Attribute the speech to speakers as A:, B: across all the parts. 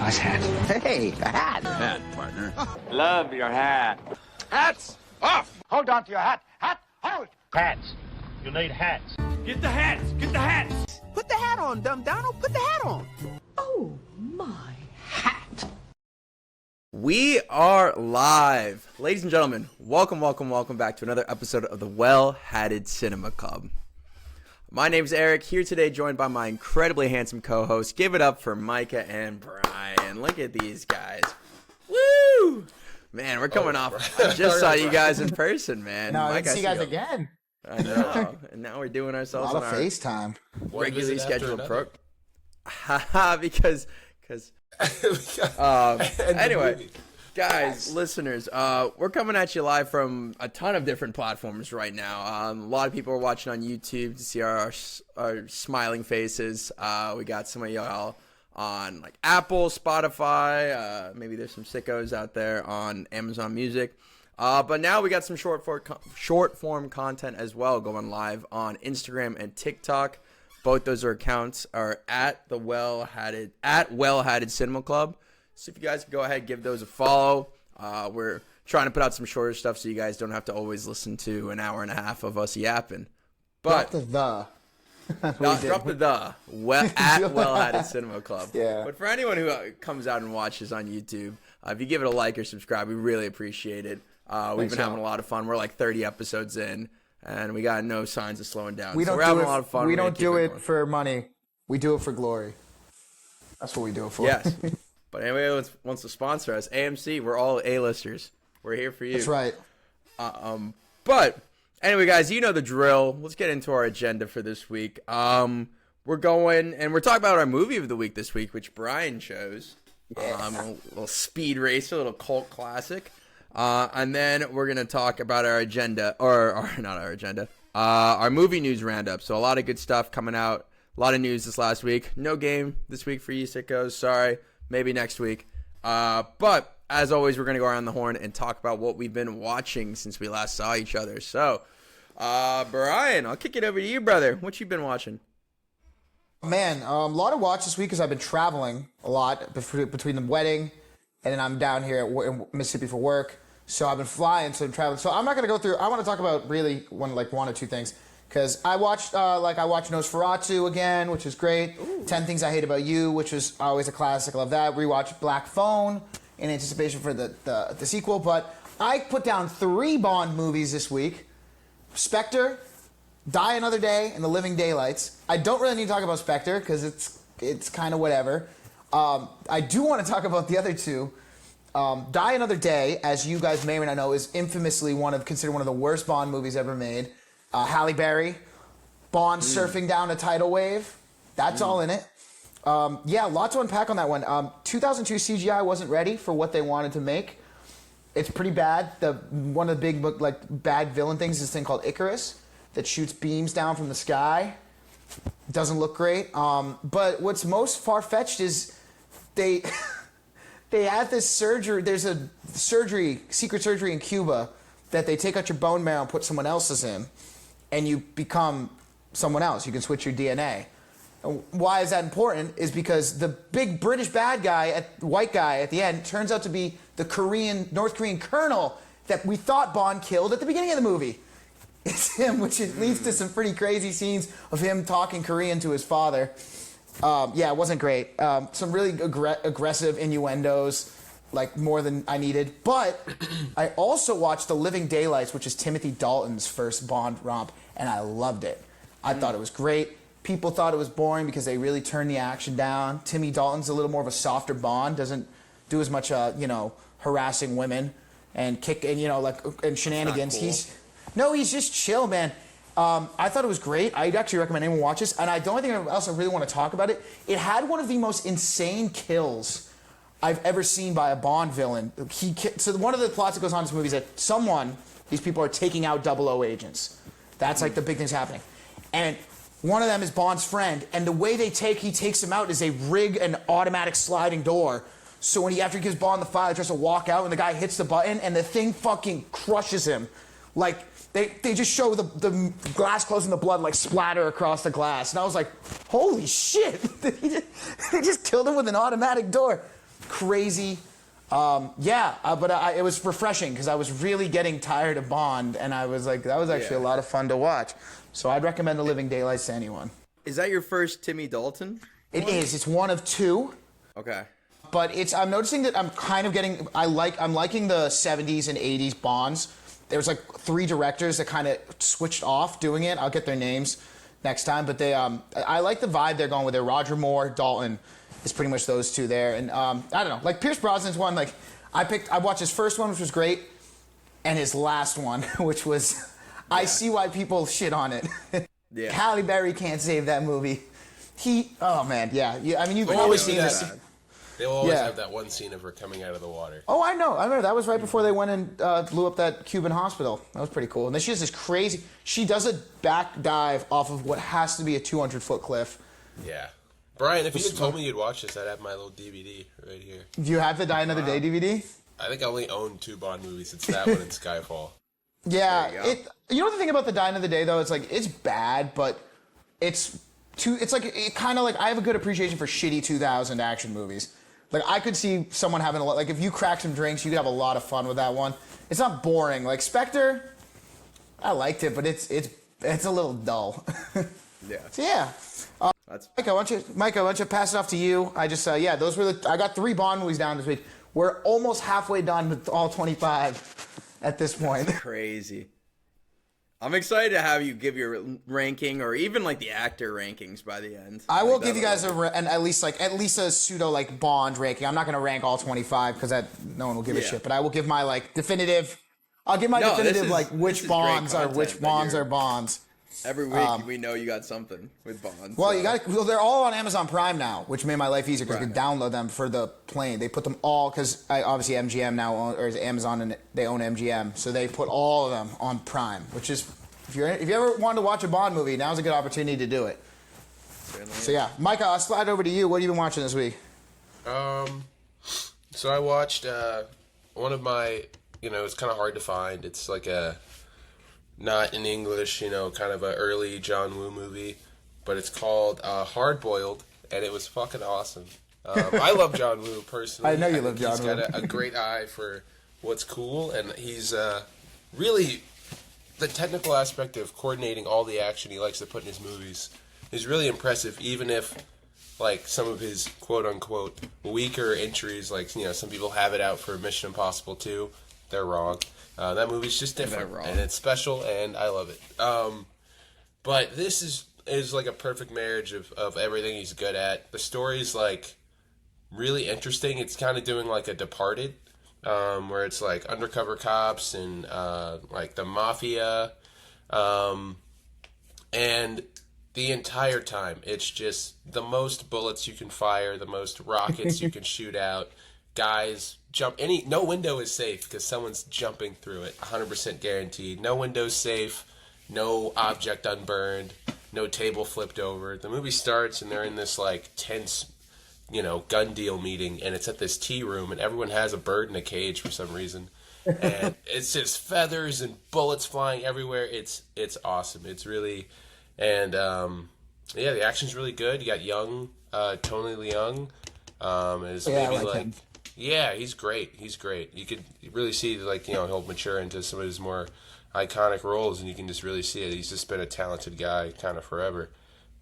A: nice hat.
B: Hey, a hat.
C: Hat, partner.
D: Love your hat.
A: Hats off! Hold on to your hat. Hat, hold! Hats. You need hats.
D: Get the hats. Get the hats.
B: Put the hat on, dumb Donald. Put the hat on.
E: Oh, my hat.
F: We are live. Ladies and gentlemen, welcome back to another episode of the Well-Hatted Cinema Club. My name's Eric, here today joined by my incredibly handsome co-host. Give it up for Micah and Brian. Look at these guys. Woo! Man, we're coming off. I just saw you guys in person, man.
G: No, I didn't see you guys again.
F: I know. And now we're doing ourselves
G: A lot of
F: on our
G: FaceTime.
F: regularly scheduled program. because anyway, guys, listeners, we're coming at you live from a ton of different platforms right now. A lot of people are watching on YouTube to see our smiling faces. We got some of y'all on like Apple, Spotify. Maybe there's some sickos out there on Amazon Music. But now we got some short form content as well going live on Instagram and TikTok. Both those accounts are at Well-Hatted Cinema Club. So if you guys can go ahead, give those a follow. We're trying to put out some shorter stuff so you guys don't have to always listen to an hour and a half of us yapping. But
G: Drop
F: the at Well-Hatted Cinema Club.
G: Yeah.
F: But for anyone who comes out and watches on YouTube, if you give it a like or subscribe, we really appreciate it. We've been having a lot of fun. We're like 30 episodes in, and we got no signs of slowing down.
G: We don't
F: we're having a lot of fun.
G: We don't do it for money. We do it for glory. That's what we do it for.
F: Yes. But anyway, wants to sponsor us, AMC, we're all A-listers. We're here for you.
G: That's right.
F: But anyway, guys, you know the drill. Let's get into our agenda for this week. We're talking about our movie of the week this week, which Brian chose.
G: Yeah.
F: A little Speed Racer, a little cult classic. And then we're going to talk about our agenda, or not our agenda, our movie news roundup. So a lot of good stuff coming out. A lot of news this last week. No game this week for you sickos. Sorry. Maybe next week. But as always, we're going to go around the horn and talk about what we've been watching since we last saw each other. So, Brian, I'll kick it over to you, brother. What you been watching?
G: Man, a lot of watch this week because I've been traveling a lot between the wedding and then I'm down here in Mississippi for work. So I've been flying, so I'm traveling. So I'm not going to go through. I want to talk about really one or two things. Because I watched Nosferatu again, which was great. Ooh. 10 Things I Hate About You, which was always a classic. I love that. Rewatched Black Phone in anticipation for the sequel. But I put down 3 Bond movies this week. Spectre, Die Another Day, and The Living Daylights. I don't really need to talk about Spectre because it's kind of whatever. I do want to talk about the other 2. Die Another Day, as you guys may or may not know, is infamously considered one of the worst Bond movies ever made. Halle Berry, Bond surfing down a tidal wave. That's all in it. Yeah, lots to unpack on that one. 2002 CGI wasn't ready for what they wanted to make. It's pretty bad. One of the big bad villain things is this thing called Icarus that shoots beams down from the sky. Doesn't look great. But what's most far-fetched is they have this surgery. There's a secret surgery in Cuba that they take out your bone marrow and put someone else's in. And you become someone else. You can switch your DNA. And why is that important? Is because the big British bad guy, white guy at the end, turns out to be the North Korean colonel that we thought Bond killed at the beginning of the movie. It's him, which leads to some pretty crazy scenes of him talking Korean to his father. Yeah, it wasn't great. Some really aggressive innuendos, like more than I needed. But I also watched The Living Daylights, which is Timothy Dalton's first Bond romp, and I loved it. I thought it was great. People thought it was boring because they really turned the action down. Timmy Dalton's a little more of a softer Bond, doesn't do as much, harassing women and and shenanigans. He's just chill, man. I thought it was great. I'd actually recommend anyone watch this. And the only thing else I really want to talk about it had one of the most insane kills I've ever seen by a Bond villain. So one of the plots that goes on in this movie is that these people are taking out 00 agents. That's like the big thing's happening. And one of them is Bond's friend, and the way he takes him out is they rig an automatic sliding door. So after he gives Bond the file, he tries to walk out, and the guy hits the button, and the thing fucking crushes him. Like, they just show the glass closing, the blood like splatter across the glass. And I was like, holy shit. They just killed him with an automatic door. crazy. But it was refreshing because I was really getting tired of Bond, and I was like, that was actually a lot of fun to watch. So I'd recommend The Living Daylights to anyone.
F: Is that your first Timmy Dalton?
G: It is. It's one of two.
F: Okay.
G: But I'm noticing that I'm kind of I'm liking the 70s and 80s Bonds. There was like 3 directors that kind of switched off doing it. I'll get their names next time. But I like the vibe they're going with it. Roger Moore, Dalton is pretty much those 2 there. And I don't know, like Pierce Brosnan's one, like I watched his first one, which was great, and his last one, which was, I see why people shit on it.
F: Yeah.
G: Halle Berry can't save that movie. I mean, you've
C: But
G: probably
C: you
G: seen
C: know
G: this.
C: that, they'll always
G: Yeah.
C: have that one scene of her coming out of the water.
G: Oh, I know. I remember that was right before they went and blew up that Cuban hospital. That was pretty cool. And then she has this crazy. She does a back dive off of what has to be a 200-foot cliff.
C: Yeah. Brian, if you had told me you'd watch this, I'd have my little DVD right here.
G: Do you have the Die Another Day DVD?
C: I think I only own 2 Bond movies. It's that one and Skyfall.
G: Yeah.
F: There you go.
G: You know the thing about the Die Another Day though, it's like it's bad, but it's kind of like I have a good appreciation for shitty 2000 action movies. Like I could see someone having like if you crack some drinks, you could have a lot of fun with that one. It's not boring. Like Spectre, I liked it, but it's a little dull.
F: Yeah.
G: So yeah. Micah, why don't you pass it off to you? I just I got 3 Bond movies down this week. We're almost halfway done with all 25 at this point.
F: Crazy. I'm excited to have you give your ranking or even like the actor rankings by the end.
G: I will give you guys at least a pseudo like Bond ranking. I'm not gonna rank all 25 because no one will give a shit. But I will give my like definitive. I'll give my definitive like which Bonds are Bonds.
F: Every week we know you got something with Bonds.
G: Well, they're all on Amazon Prime now, which made my life easier because you can download them for the plane. They put them all because obviously MGM now is Amazon and they own MGM, so they put all of them on Prime. Which is, if you ever wanted to watch a Bond movie, now's a good opportunity to do it. So yeah, Micah, I'll slide over to you. What have you been watching this week?
C: So I watched one of my, it's kind of hard to find. It's like not in English, kind of an early John Woo movie, but it's called Hard Boiled, and it was fucking awesome. I love John Woo personally.
G: I know you love John Woo.
C: He's got a great eye for what's cool, and he's really the technical aspect of coordinating all the action he likes to put in his movies is really impressive, even if like some of his quote unquote weaker entries, like some people have it out for Mission Impossible 2, they're wrong. That movie's just different, and it's special, and I love it. But this is like a perfect marriage of everything he's good at. The story's like really interesting. It's kind of doing like a Departed, where it's like undercover cops and like the mafia, and the entire time it's just the most bullets you can fire, the most rockets you can shoot out. Guys jump no window is safe because someone's jumping through it, 100% guaranteed. No window's safe, no object unburned, no table flipped over. The movie starts and they're in this like tense gun deal meeting, and it's at this tea room, and everyone has a bird in a cage for some reason, and it's just feathers and bullets flying everywhere. It's awesome. It's really, and the action's really good. You got young Tony Leung, is maybe like him. Yeah, he's great. He's great. You could really see, like, he'll mature into some of his more iconic roles, and you can just really see it. He's just been a talented guy kind of forever.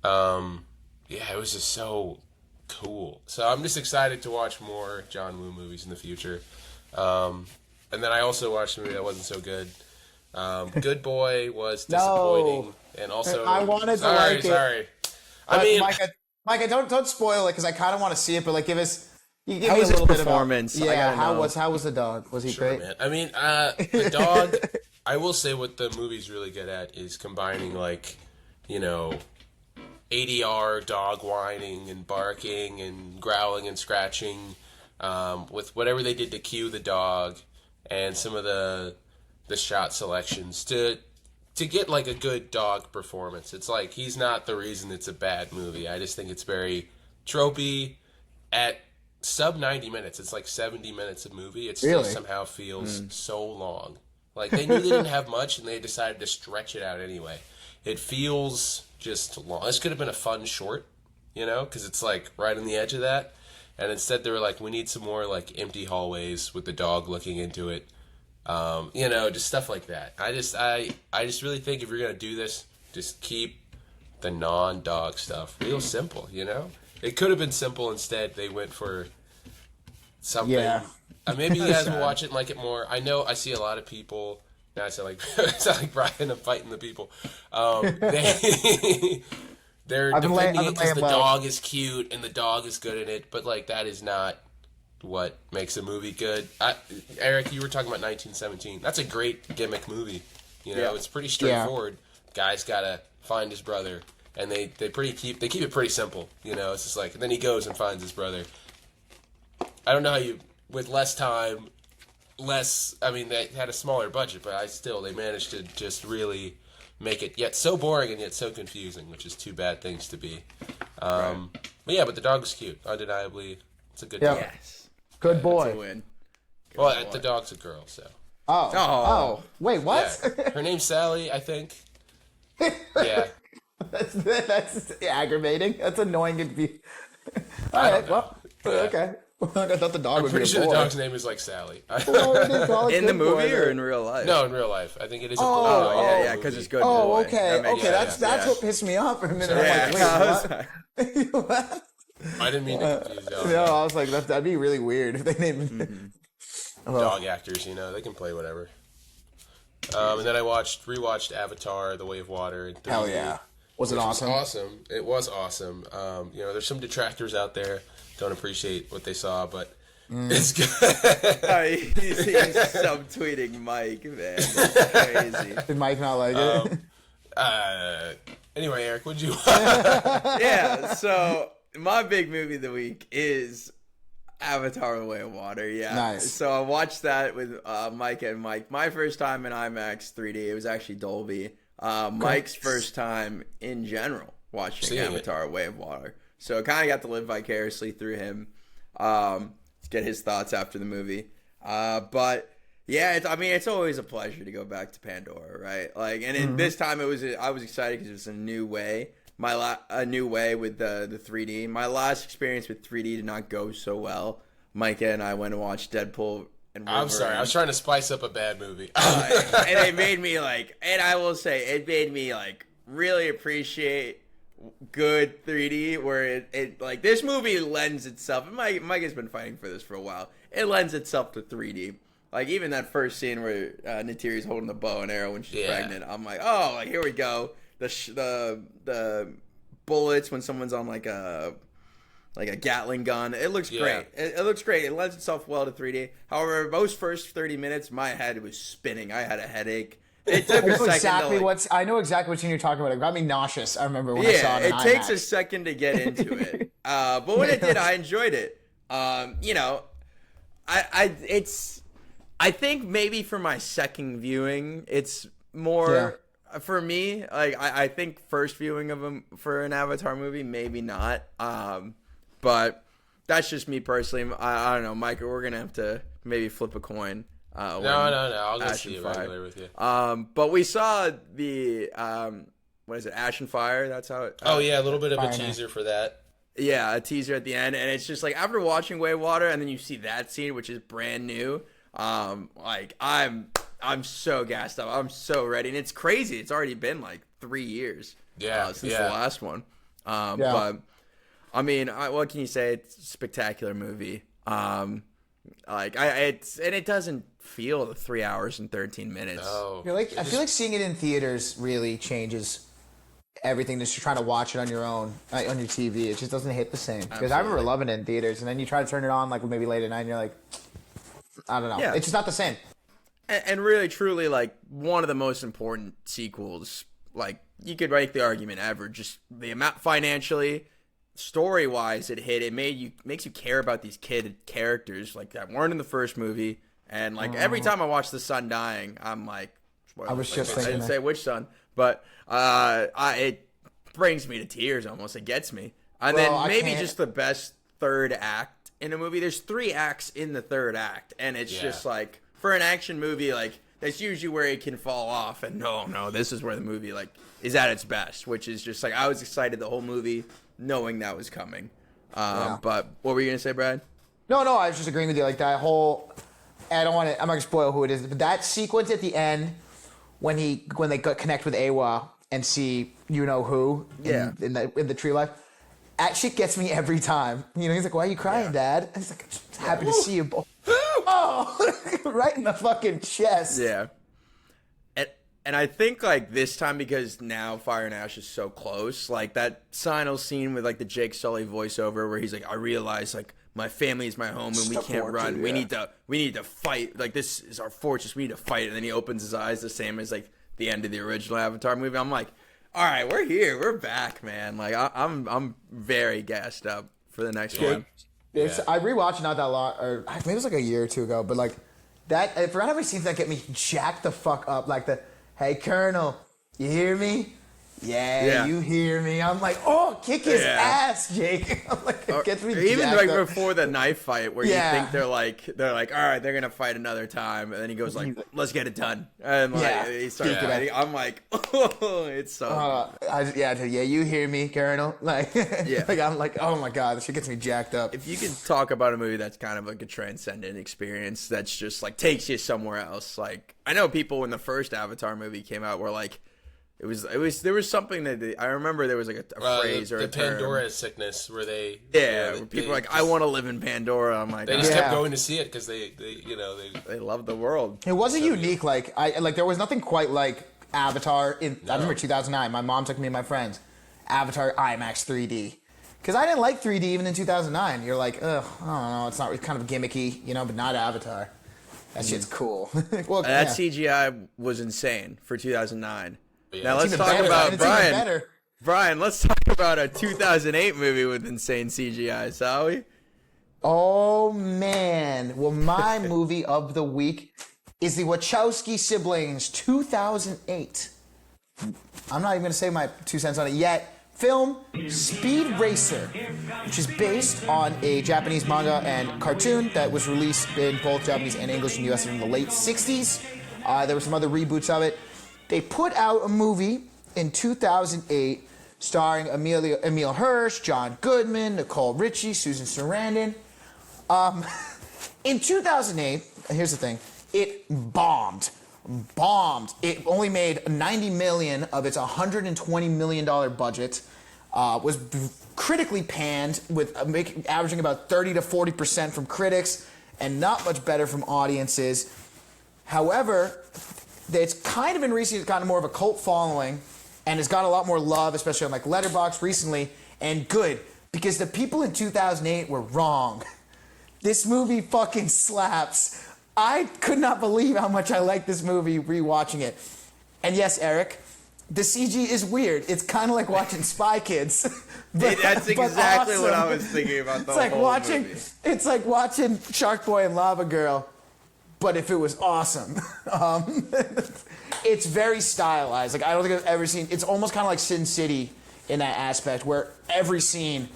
C: It was just so cool. So I'm just excited to watch more John Woo movies in the future. And then I also watched a movie that wasn't so good. Good Boy was disappointing.
G: No.
C: And also,
G: I wanted to like it.
C: Sorry. I mean,
G: Micah, don't spoil it because I kind of want to see it, but like give me
F: how
G: a
F: was
G: little
F: his
G: bit
F: performance?
G: Yeah, how was the dog? Was he great?
C: Man. I mean, the dog. I will say what the movie's really good at is combining like, ADR dog whining and barking and growling and scratching, with whatever they did to cue the dog and some of the shot selections to get like a good dog performance. It's like he's not the reason it's a bad movie. I just think it's very tropey. At sub 90 minutes, it's like 70 minutes of movie. It still somehow feels so long. Like they knew they didn't have much and they decided to stretch it out anyway. It feels just long. This could have been a fun short, because it's like right on the edge of that. And instead they were like, we need some more like empty hallways with the dog looking into it. You know, just stuff like that. I just really think if you're gonna do this, just keep the non-dog stuff real simple. You know, it could have been simple. Instead, they went for something.
G: Yeah.
C: Maybe you guys will watch it and like it more. I know I see a lot of people. Now I sound like Brian. I'm fighting the people. They're defending it because the dog is cute and the dog is good in it, but like that is not what makes a movie good. Eric, you were talking about 1917. That's a great gimmick movie. You know, it's pretty straightforward. Guy's gotta find his brother, and they keep it pretty simple. You know, it's just like, and then he goes and finds his brother. I don't know how you, with less time, I mean, they had a smaller budget, but they managed to just really make it yet so boring and yet so confusing, which is two bad things to be. But the dog was cute. Undeniably, it's a good dog.
F: Yes.
G: Good boy.
F: That's a win.
C: Well, the dog's a girl, so.
G: Oh. Wait, what?
C: Yeah. Her name's Sally, I think. Yeah.
G: That's aggravating. That's annoying. All right. Well, okay. I thought the dog would be a boy.
C: I'm pretty sure the dog's name is like Sally.
F: In the movie or in real life?
C: No, in real life. I think it is a boy.
F: Oh, yeah, because it's good.
G: Oh,
F: boy.
G: okay. That's what pissed me off for a minute.
F: Yeah,
G: I'm like, wait, what?
C: I didn't mean to confuse y'all.
G: No, I was like, that'd be really weird if they named
C: dog actors, you know, they can play whatever. And then I rewatched Avatar: The Way of Water in 3D.
G: Hell yeah. Was it awesome?
C: Awesome. It was awesome. You know, there's some detractors out there don't appreciate what they saw, but it's good.
F: He's subtweeting Mike, man. That's crazy.
G: Did Mike not like it?
C: Anyway, Eric, what'd you
F: Yeah, so my big movie of the week is Avatar: The Way of Water. Yeah.
G: Nice.
F: So I watched that with Mike and Mike. My first time in IMAX 3D. It was actually Dolby. Mike's first time in general watching Avatar: Way of Water. So I kind of got to live vicariously through him, to get his thoughts after the movie. But yeah, it's always a pleasure to go back to Pandora, right? Like, and this time I was excited because it was a new way. A new way with the 3D. My last experience with 3D did not go so well. Micah and I went and watched Deadpool and Wolverine.
C: I'm sorry, I was trying to spice up a bad movie.
F: And it made me and I will say, it made me really appreciate good 3D, where it this movie lends itself, and Mike has been fighting for this for a while, it lends itself to 3D. Like, even that first scene where Neytiri's holding the bow and arrow when she's pregnant, I'm like, oh, here we go. The bullets when someone's on like a Gatling gun, it looks great. It looks great. It lends itself well to 3D. However, those first 30 minutes, my head was spinning. I had a headache. It took a second.
G: I know exactly what scene you're talking about. It got me nauseous. I remember when I saw it.
F: It takes a second to get into it, but when it did, I enjoyed it. You know, I think maybe for my second viewing, it's more for me. I think first viewing of them for an Avatar movie, maybe not. But that's just me personally. I don't know, Micah. We're gonna have to maybe flip a coin.
C: No. I'll go see it regular with you.
F: But we saw the what is it? Ash and Fire. That's how it.
C: A little bit of a teaser for that.
F: Yeah, a teaser at the end, and it's just like after watching Way of Water, and then you see that scene, which is brand new. I'm so gassed up. I'm so ready, and it's crazy. It's already been 3 years. Since the last one. But I mean, what can you say? It's a spectacular movie. It doesn't feel 3 hours and 13 minutes.
C: No.
G: I feel like seeing it in theaters really changes everything. Just trying to watch it on your own, on your TV. It just doesn't hit the same. Because I remember loving it in theaters, and then you try to turn it on maybe late at night, and you're like, I don't know. Yeah. It's just not the same.
F: And really, truly, one of the most important sequels, you could make the argument ever. Just the amount financially, story-wise, it hit. It makes you care about these kid characters that weren't in the first movie. And every time I watch the son dying, I'm like,
G: I was just thinking.
F: I didn't say which son, but it brings me to tears almost. It gets me. And then maybe just the best third act in a movie. There's 3 acts in the third act, and it's just for an action movie, that's usually where it can fall off. And no, this is where the movie, is at its best, which is just, I was excited the whole movie knowing that was coming. But what were you gonna say, Brad?
G: No, I was just agreeing with you. Like that whole, I don't want to. I'm not gonna spoil who it is, but that sequence at the end when they connect with Awa and see you know who in the tree life, that shit gets me every time. You know, he's like, "Why are you crying, Dad?" And he's like, "I'm just happy to see you both." Oh, right in the fucking chest.
F: Yeah. And I think, like, this time, because now Fire and Ash is so close, like, that final scene with, like, the Jake Sully voiceover where he's like, I realize, like, my family is my home and we can't run. We need to fight. Like, this is our fortress. We need to fight. And then he opens his eyes the same as, like, the end of the original Avatar movie. I'm like, all right, we're here. We're back, man. Like, I'm very gassed up for the next one.
G: I rewatched it not that long, or maybe it was like a year or two ago, but, like, that, I forgot how many scenes that get me jacked the fuck up. Like, hey, Colonel, you hear me? Yeah, you hear me. I'm like, oh, kick his ass, Jake. I'm like, it gets me
F: even
G: jacked
F: like
G: up.
F: before the knife fight, where you think they're like, all right, they're gonna fight another time, and then he goes like, let's get it done, and like he starts fighting. I'm like, oh, it's so.
G: You hear me, Colonel? Like, like I'm like, oh my god, this shit gets me jacked up.
F: If you could talk about a movie that's kind of like a transcendent experience, that's just like takes you somewhere else. Like, I know people when the first Avatar movie came out were like. There was something that I remember there was like a phrase or a term.
C: The Pandora sickness where they
F: where people were like, I want to live in Pandora. I'm like,
C: they just kept going to see it because they
F: love the world.
G: It wasn't unique. Like there was nothing quite like Avatar. I remember 2009. My mom took me and my friends Avatar IMAX 3D because I didn't like 3D even in 2009. You're like, ugh, I don't know. It's kind of gimmicky, you know, but not Avatar. That shit's cool. Well,
F: that CGI was insane for 2009.
C: Yeah.
F: Now let's talk about Brian. Brian, let's talk about a 2008 movie with insane CGI, shall we?
G: Oh man! Well, my movie of the week is the Wachowski siblings 2008. I'm not even going to say my 2 cents on it yet. Film Speed Racer, which is based on a Japanese manga and cartoon that was released in both Japanese and English in the US in the late 60s. There were some other reboots of it. They put out a movie in 2008 starring Emile Hirsch, John Goodman, Nicole Richie, Susan Sarandon. In 2008, here's the thing, it bombed. It only made $90 million of its $120 million budget. Was critically panned with averaging about 30 to 40% from critics and not much better from audiences. However, it's kind of in recent years gotten more of a cult following and has got a lot more love, especially on like Letterboxd recently, and good, because the people in 2008 were wrong. This movie fucking slaps. I could not believe how much I liked this movie rewatching it. And yes, Eric, the CG is weird. It's kind of like watching Spy Kids.
F: That's exactly awesome. What I was thinking about the whole movie.
G: It's like watching Shark Boy and Lava Girl, but if it was awesome. It's very stylized. Like, I don't think I've ever seen... It's almost kind of like Sin City in that aspect, where every scene,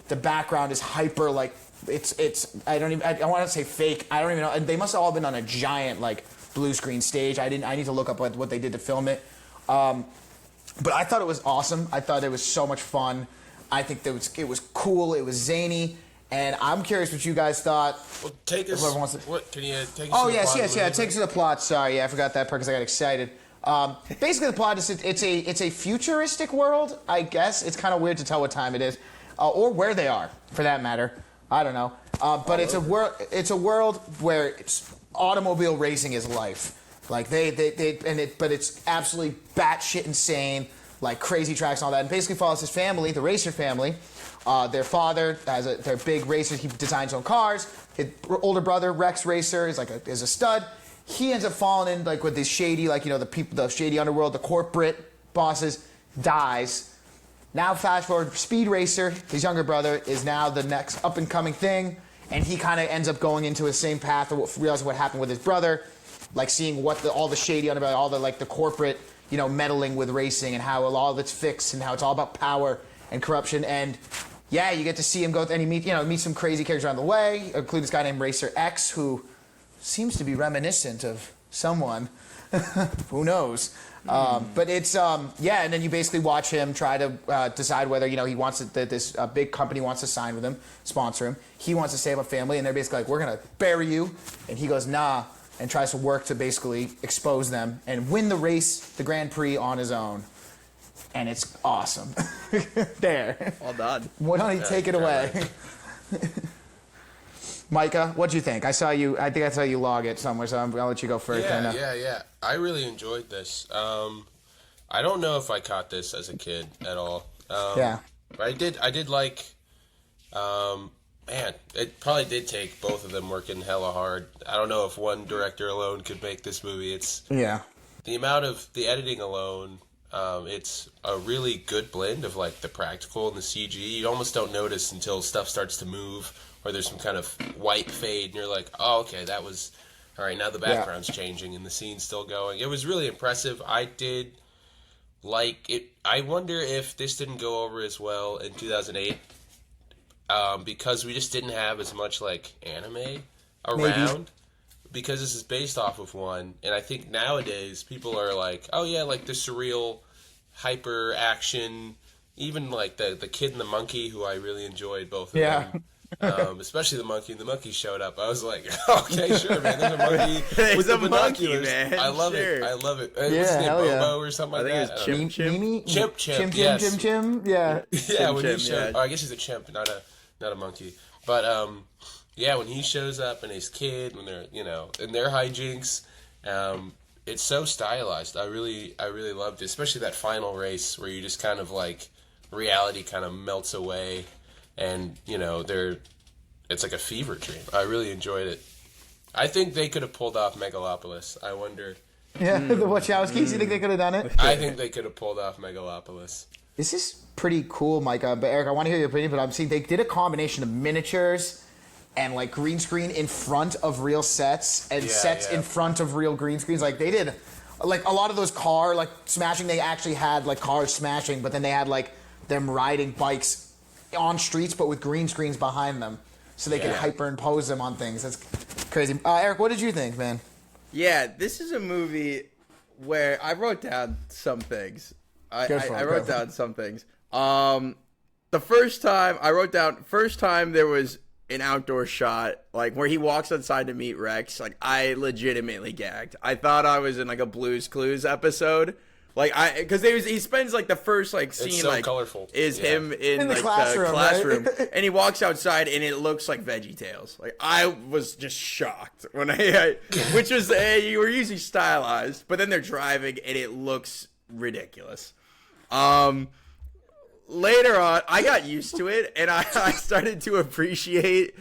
G: the background is hyper, like... I want to say fake. I don't even know. They must have all been on a giant, like, blue screen stage. I need to look up what they did to film it. But I thought it was awesome. I thought it was so much fun. I think that it was cool. It was zany. And I'm curious what you guys thought.
C: Well, take us. What can you take us?
G: Oh,
C: to the
G: yes.
C: Take
G: us to the plot. Sorry, I forgot that part because I got excited. Basically, the plot is it's a futuristic world. I guess it's kind of weird to tell what time it is, or where they are, for that matter. I don't know. But it's a world where automobile racing is life. Like but it's absolutely batshit insane, like crazy tracks and all that. And basically follows his family, the Racer family. Their father they're big racers. He designs his own cars. His older brother Rex Racer is a stud. He ends up falling in like with this shady, like, you know, the shady underworld, the corporate bosses, dies. Now fast forward, Speed Racer, his younger brother, is now the next up and coming thing, and he kind of ends up going into the same path of realizing what happened with his brother, like seeing what all the shady underbelly, all the like the corporate, you know, meddling with racing and how all of it's fixed and how it's all about power and corruption. And yeah, you get to see him go and he meets some crazy characters around the way, including this guy named Racer X, who seems to be reminiscent of someone. Who knows? But it's yeah, and then you basically watch him try to decide whether he wants this big company wants to sign with him, sponsor him. He wants to save a family, and they're basically like, we're gonna bury you, and he goes nah, and tries to work to basically expose them and win the race, the Grand Prix on his own, and it's awesome. There.
F: Well done.
G: Why don't you take it away? Micah, what'd you think? I think I saw you log it somewhere, so I'll let you go first.
C: Yeah. I really enjoyed this. I don't know if I caught this as a kid at all.
G: Yeah.
C: But I did like, man, it probably did take both of them working hella hard. I don't know if one director alone could make this movie. It's
G: Yeah.
C: the amount of the editing alone. It's a really good blend of like the practical and the CG. You almost don't notice until stuff starts to move or there's some kind of white fade, and you're like, oh, okay, that was all right. Now the background's changing and the scene's still going. It was really impressive. I did like it. I wonder if this didn't go over as well in 2008 because we just didn't have as much like anime around. Maybe. Because this is based off of one, and I think nowadays people are like, oh yeah, like the surreal, hyper action, even like the kid and the monkey, who I really enjoyed both of them. Especially the monkey. The monkey showed up. I was like, okay, sure, man. There's a monkey with the binoculars. Monkey, man. I love it. I love it. What's his name, Bobo or something like that?
F: I think it's Chim.
G: Chimp.
F: Yeah.
G: Yeah.
C: Yeah, when he showed, I guess he's a chimp, not a monkey. But yeah, when he shows up and his kid, when they're in their hijinks, it's so stylized. I really loved it, especially that final race where you just kind of like reality kind of melts away, and it's like a fever dream. I really enjoyed it. I think they could have pulled off Megalopolis. I wonder.
G: Yeah, the Wachowskis. You think they could have done it?
C: I think they could have pulled off Megalopolis. This
G: is pretty cool, Micah. But Eric, I want to hear your opinion. But I'm seeing they did a combination of miniatures and like green screen in front of real sets and sets in front of real green screens. Like they did, like a lot of those car like smashing. They actually had like cars smashing, but then they had like them riding bikes on streets, but with green screens behind them, so they could hyperimpose them on things. That's crazy. Eric, what did you think, man?
F: Yeah, this is a movie where I wrote down some things. I wrote down some things. The first time there was an outdoor shot, like where he walks outside to meet Rex, like I legitimately gagged. I thought I was in like a Blue's Clues episode. Like because he spends like the first like scene
C: it's so
F: like
C: colorful.
F: Is him in like
G: classroom,
F: the classroom,
G: right?
F: and he walks outside and it looks like VeggieTales. Like I was just shocked when which was you were usually stylized, but then they're driving and it looks ridiculous. Later on, I got used to it and I started to appreciate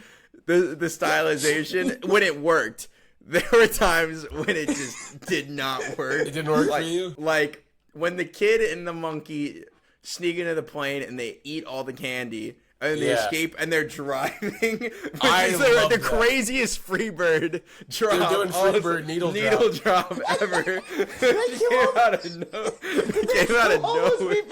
F: the stylization when it worked. There were times when it just did not work.
C: It didn't work for you?
F: Like when the kid and the monkey sneak into the plane and they eat all the candy and they escape and they're driving.
C: I love
F: the craziest Freebird drop.
C: They're doing Freebird needle
F: drop ever. It came out of nowhere.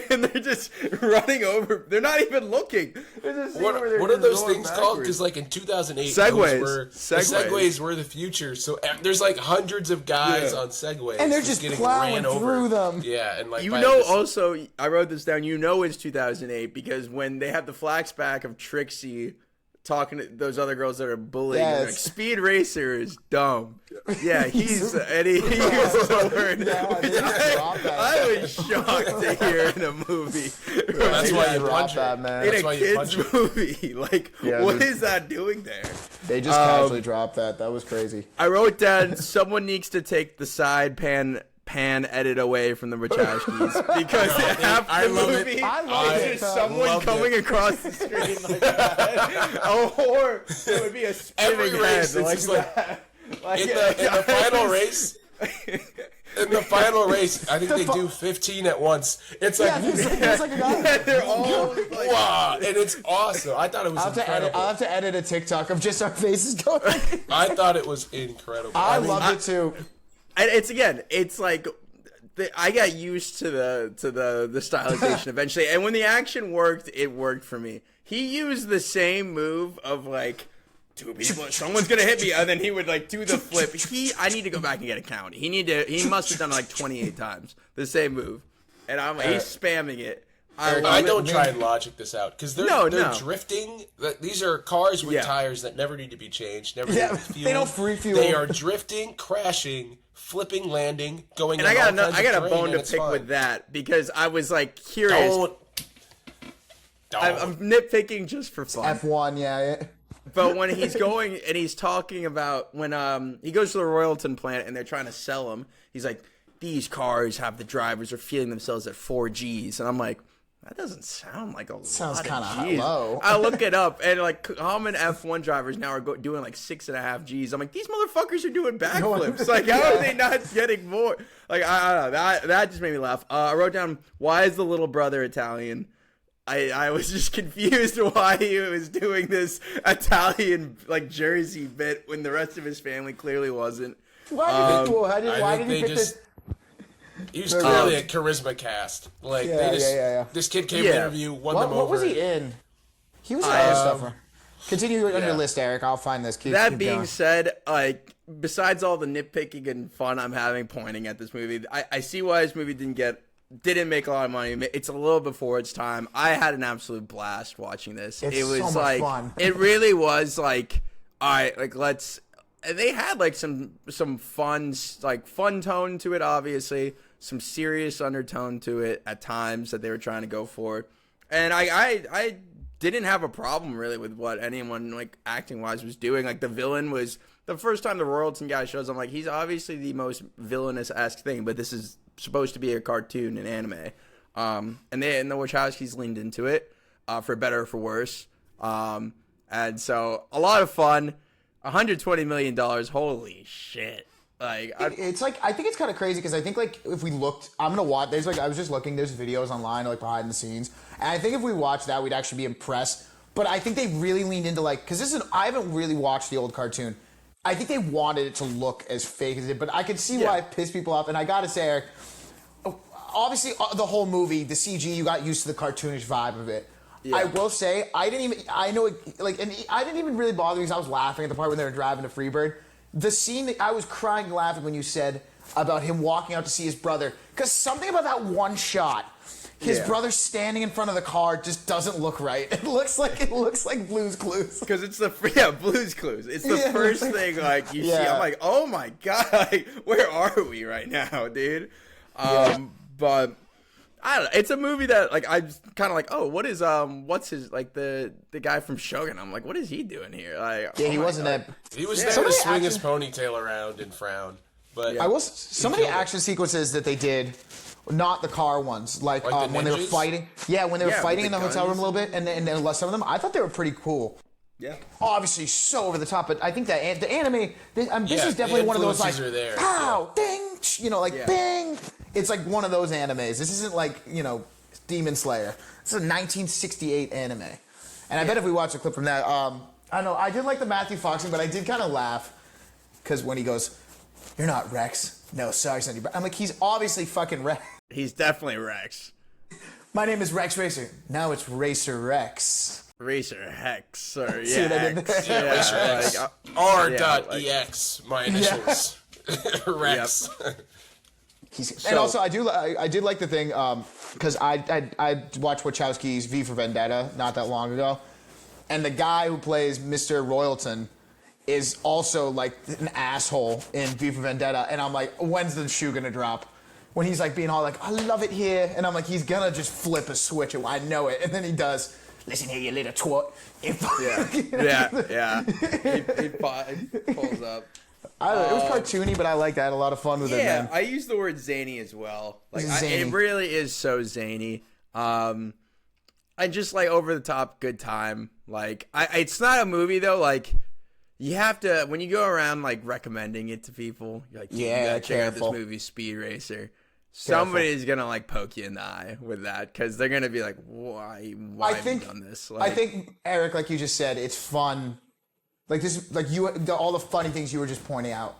F: And they're just running over. They're not even looking.
C: What are those things called? Because like in 2008, Segways were the future. So there's like hundreds of guys on Segways,
G: and they're just plowing through them.
C: Yeah, and like
F: also, I wrote this down. It's 2008 because when they have the flashback of Trixie talking to those other girls that are bullying, like, Speed Racer is dumb. Yeah, he's and he uses the word. I was shocked to hear in a movie.
C: That's why you punch
G: that, man.
F: In a kids movie, like what is that doing there?
G: They just casually dropped that. That was crazy.
F: I wrote down someone needs to take the side pan edit away from the Wachowskis because half the movie is just someone coming across the screen like that. Or it would be a spinning head like that.
C: In the final race. In the final race, I think they do 15 at once. It's like,
F: they're all like,
C: wow, and it's awesome. I thought it was incredible.
G: I'll have to edit a TikTok of just our faces going.
C: I thought it was incredible.
G: I loved it too.
F: And it's like I got used to the stylization eventually, and when the action worked, it worked for me. He used the same move of like two people, someone's gonna hit me, and then he would like do the flip. I need to go back and get a count. He must have done it like 28 times the same move, and I'm like, he's spamming it.
C: I don't try and logic this out because they're
F: No.
C: drifting. These are cars with
F: Yeah.
C: tires that never need to be changed. Never need to be fueled.
G: they don't free fuel.
C: They are drifting, crashing, flipping, landing, going.
F: And
C: in
F: I
C: all
F: got
C: kinds
F: a
C: of terrain,
F: bone
C: and
F: to
C: it's
F: pick
C: fine.
F: with that because I was like curious.
C: Don't.
F: I'm nitpicking just for fun.
G: F1, yeah.
F: But when he's going and he's talking about when he goes to the Royalton plant and they're trying to sell him, he's like, these cars have the drivers are feeling themselves at 4 Gs. And I'm like, that doesn't sound like a lot
G: Sounds
F: of
G: kinda
F: Gs.
G: low.
F: I look it up and like common F1 drivers now are doing like 6.5 Gs. I'm like, these motherfuckers are doing backflips. Like, how are they not getting more? Like, I don't know. That just made me laugh. I wrote down, why is the little brother Italian? I was just confused why he was doing this Italian like Jersey bit when the rest of his family clearly wasn't.
G: Why did
C: they
G: he pick
C: just-
G: this?
C: He was clearly a charisma cast. Like
G: Yeah.
C: this kid came to interview, won them over.
G: What was he in? He was in other stuff. Continue on your list, Eric. I'll find this. Keep
F: That being
G: going.
F: said, like besides all the nitpicking and fun I'm having pointing at this movie, I see why this movie didn't make a lot of money. It's a little before its time. I had an absolute blast watching this.
G: It's
F: it was
G: so much
F: like
G: fun.
F: it really was like, all right, like let's. And they had like some fun tone to it, obviously, some serious undertone to it at times that they were trying to go for, and I didn't have a problem really with what anyone like acting wise was doing. Like the villain was the first time the Royalton guy shows. I'm like, he's obviously the most villainous-esque thing, but this is supposed to be a cartoon, an anime, and the Wachowskis leaned into it for better or for worse, and so a lot of fun. $120 million, holy shit! Like,
G: It's like I think it's kind of crazy because I think like if we looked, I'm gonna watch. There's like I was just looking. There's videos online like behind the scenes, and I think if we watched that, we'd actually be impressed. But I think they really leaned into like because I haven't really watched the old cartoon. I think they wanted it to look as fake as it, but I could see why it pissed people off. And I gotta say, Eric, obviously the whole movie, the CG, you got used to the cartoonish vibe of it. Yeah. I will say, I didn't even really bother me because I was laughing at the part when they were driving to Freebird. The scene, I was crying laughing when you said about him walking out to see his brother. Because something about that one shot, his brother standing in front of the car just doesn't look right. It looks like Blue's Clues.
F: because it's Blue's Clues. It's the first thing like you see. I'm like, oh my god, like, where are we right now, dude? But I don't know. It's a movie that like I'm kind of like, oh, what's his like the guy from Shogun? I'm like, what is he doing here? Like,
G: Yeah, he wasn't that.
C: He was there to swing his ponytail around and frown. But
G: Some of the action sequences that they did, not the car ones, like
C: the
G: when they were
C: ninjas?
G: fighting. Yeah, when they were
F: Yeah,
G: fighting
F: with
G: in the
F: the
G: hotel room
F: guns.
G: a little bit, and then some of them, I thought they were pretty cool.
F: Yeah.
G: Obviously, so over the top, but I think that the anime, this is definitely
C: the
G: one of those like,
C: influences are there.
G: pow, ding, like
F: Yeah.
G: bing. It's like one of those animes. This isn't like Demon Slayer. This is a 1968 anime, and I bet if we watch a clip from that, I don't know. I did like the Matthew Foxing, but I did kind of laugh because when he goes, "You're not Rex." No, sorry, it's not your. I'm like, he's obviously fucking Rex.
F: He's definitely Rex.
G: My name is Rex Racer. Now it's Racer Rex.
F: Racer Hex or
G: See what I did
F: X.
G: there?
C: yeah, Racer X.
F: like,
C: R.EX, my initials. Rex.
G: And also, I did like the thing because I watched Wachowski's V for Vendetta not that long ago, and the guy who plays Mr. Royalton is also like an asshole in V for Vendetta, and I'm like, when's the shoe gonna drop? When he's like being all like, I love it here, and I'm like, he's gonna just flip a switch, I know it, and then he does. Listen here, you little twat.
F: Yeah. He pulls up.
G: I don't know, it was cartoony, but I like that. I had a lot of fun with it,
F: Yeah,
G: man.
F: I use the word zany as well. Like
G: Zany.
F: it really is so zany. I just like over the top good time. Like it's not a movie though. Like you have to when you go around like recommending it to people. You're like, you gotta check out
G: careful.
F: this movie, Speed Racer. Somebody's gonna like poke you in the eye with that because they're gonna be like, why have you done this? Like,
G: I think Eric, like you just said, it's fun. Like this, like all the funny things you were just pointing out.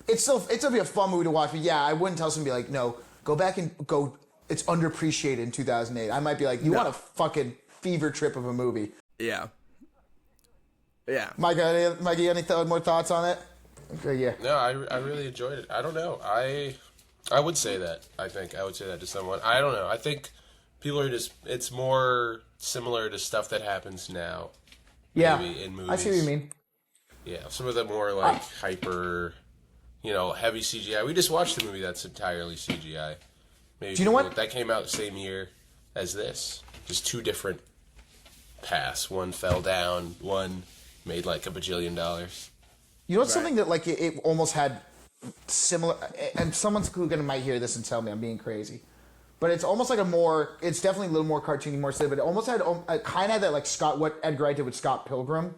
G: It's gonna be a fun movie to watch. But yeah, I wouldn't tell somebody like, no, go back and go. It's underappreciated in 2008. I might be like, you want a fucking fever trip of a movie.
F: yeah. Yeah.
G: Mikey, any more thoughts on it? Okay, yeah.
C: No, I really enjoyed it. I don't know. I would say that. I think I would say that to someone. I don't know. I think people are just. It's more similar to stuff that happens now.
G: Yeah.
C: Maybe in movies.
G: I see what you mean.
C: Yeah, some of the more like hyper, heavy CGI. We just watched a movie that's entirely CGI. Maybe
G: Do you know what?
C: That came out the same year as this. Just two different paths. One fell down. One made like $1 bajillion.
G: You know, something that like it almost had similar, and someone's gonna might hear this and tell me I'm being crazy, but it's almost like it's definitely a little more cartoony, more silly, but it almost had kind of had that like what Edgar Wright did with Scott Pilgrim.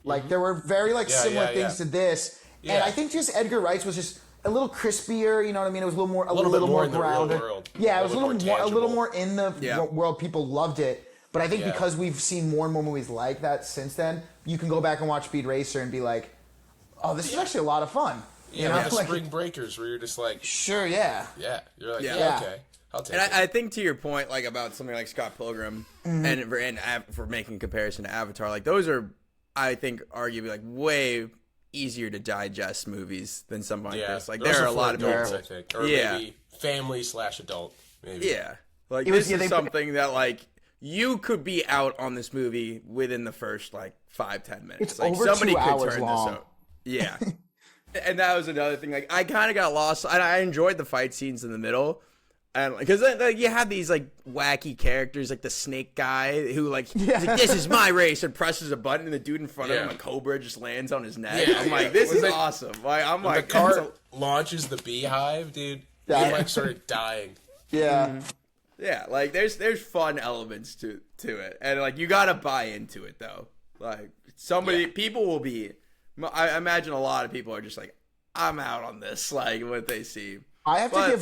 G: Like there were very similar things to this, and I think just Edgar Wright's was just a little crispier. You know what I mean? It was a little more, more grounded. Yeah, it was a little more in the world. People loved it, but I think because we've seen more and more movies like that since then, you can go back and watch Speed Racer and be like, "Oh, this is actually a lot of fun."
C: Yeah, like the Spring Breakers, where you're just like,
G: "Sure, yeah."
C: Yeah, you're like, okay. I'll take it.
F: I think to your point, like about something like Scott Pilgrim, and for making comparison to Avatar, like those are, I think, arguably like way easier to digest movies than something like this. Like there are a lot of
C: adults,
F: people,
C: I think, or maybe family/adult, maybe.
F: Yeah, like this is something that like you could be out on this movie within the first like 5-10 minutes.
G: It's
F: like
G: over
F: somebody
G: 2
F: could
G: hours
F: turn
G: long.
F: this out. Yeah. And that was another thing. Like I kind of got lost. I enjoyed the fight scenes in the middle. And because you have these like wacky characters, like the snake guy who he's like, this is my race, and presses a button, and the dude in front of him, a cobra, just lands on his neck. I'm like, this is awesome. Like,
C: the car launches the beehive, dude. I like started dying.
G: Yeah.
F: Yeah, like there's fun elements to it, and like you gotta buy into it though. Like people will be. I imagine a lot of people are just like, I'm out on this. Like what they see.
G: I have to give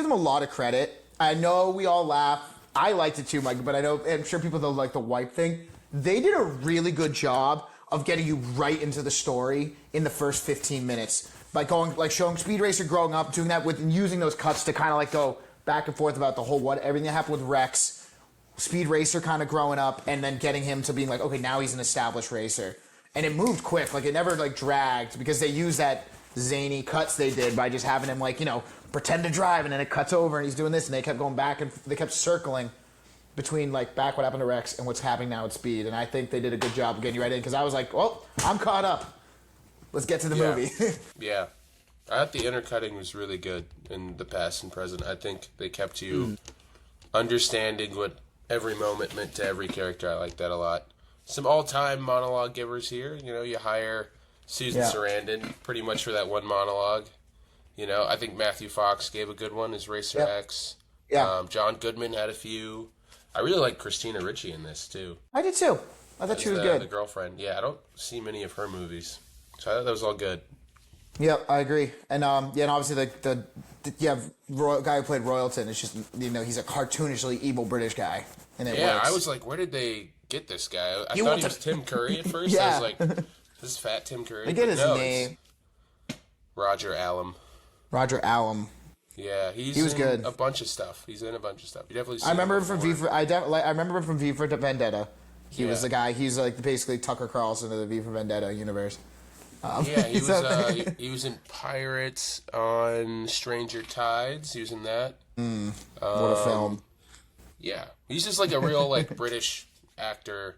G: them a lot of credit. I know we all laugh. I liked it too, Mike, but I'm sure people don't like the wipe thing. They did a really good job of getting you right into the story in the first 15 minutes by showing Speed Racer growing up, doing that with using those cuts to kind of like go back and forth about the whole everything that happened with Rex, Speed Racer kind of growing up, and then getting him to being like, okay, now he's an established racer, and it moved quick. Like it never like dragged because they used that zany cuts they did by just having him pretend to drive, and then it cuts over and he's doing this, and they kept going back and they kept circling between back what happened to Rex and what's happening now at Speed, and I think they did a good job of getting you right in because I was like, well, I'm caught up. Let's get to the movie.
C: Yeah. I thought the intercutting was really good in the past and present. I think they kept you understanding what every moment meant to every character. I like that a lot. Some all-time monologue givers here. You hire Susan Sarandon pretty much for that one monologue. I think Matthew Fox gave a good one as Racer X. Yeah. John Goodman had a few. I really like Christina Ricci in this, too.
G: I did, too. I thought she was good.
C: The girlfriend. Yeah, I don't see many of her movies. So I thought that was all good.
G: Yep, I agree. And and obviously the guy who played Royalton is just, he's a cartoonishly evil British guy. And it works.
C: I was like, where did they get this guy? I thought he was Tim Curry at first. I was like, this is fat Tim Curry.
G: They get his name.
C: Roger Allam.
G: Roger Allam.
C: Yeah, he was in good. A bunch of stuff. He's in a bunch of stuff. You definitely. I
G: remember him from V for. I remember him from V for Vendetta. He was the guy. He's like basically Tucker Carlson of the V for Vendetta universe.
C: He was in Pirates, on Stranger Tides. He was in that.
G: What a film!
C: Yeah, he's just like a real British actor,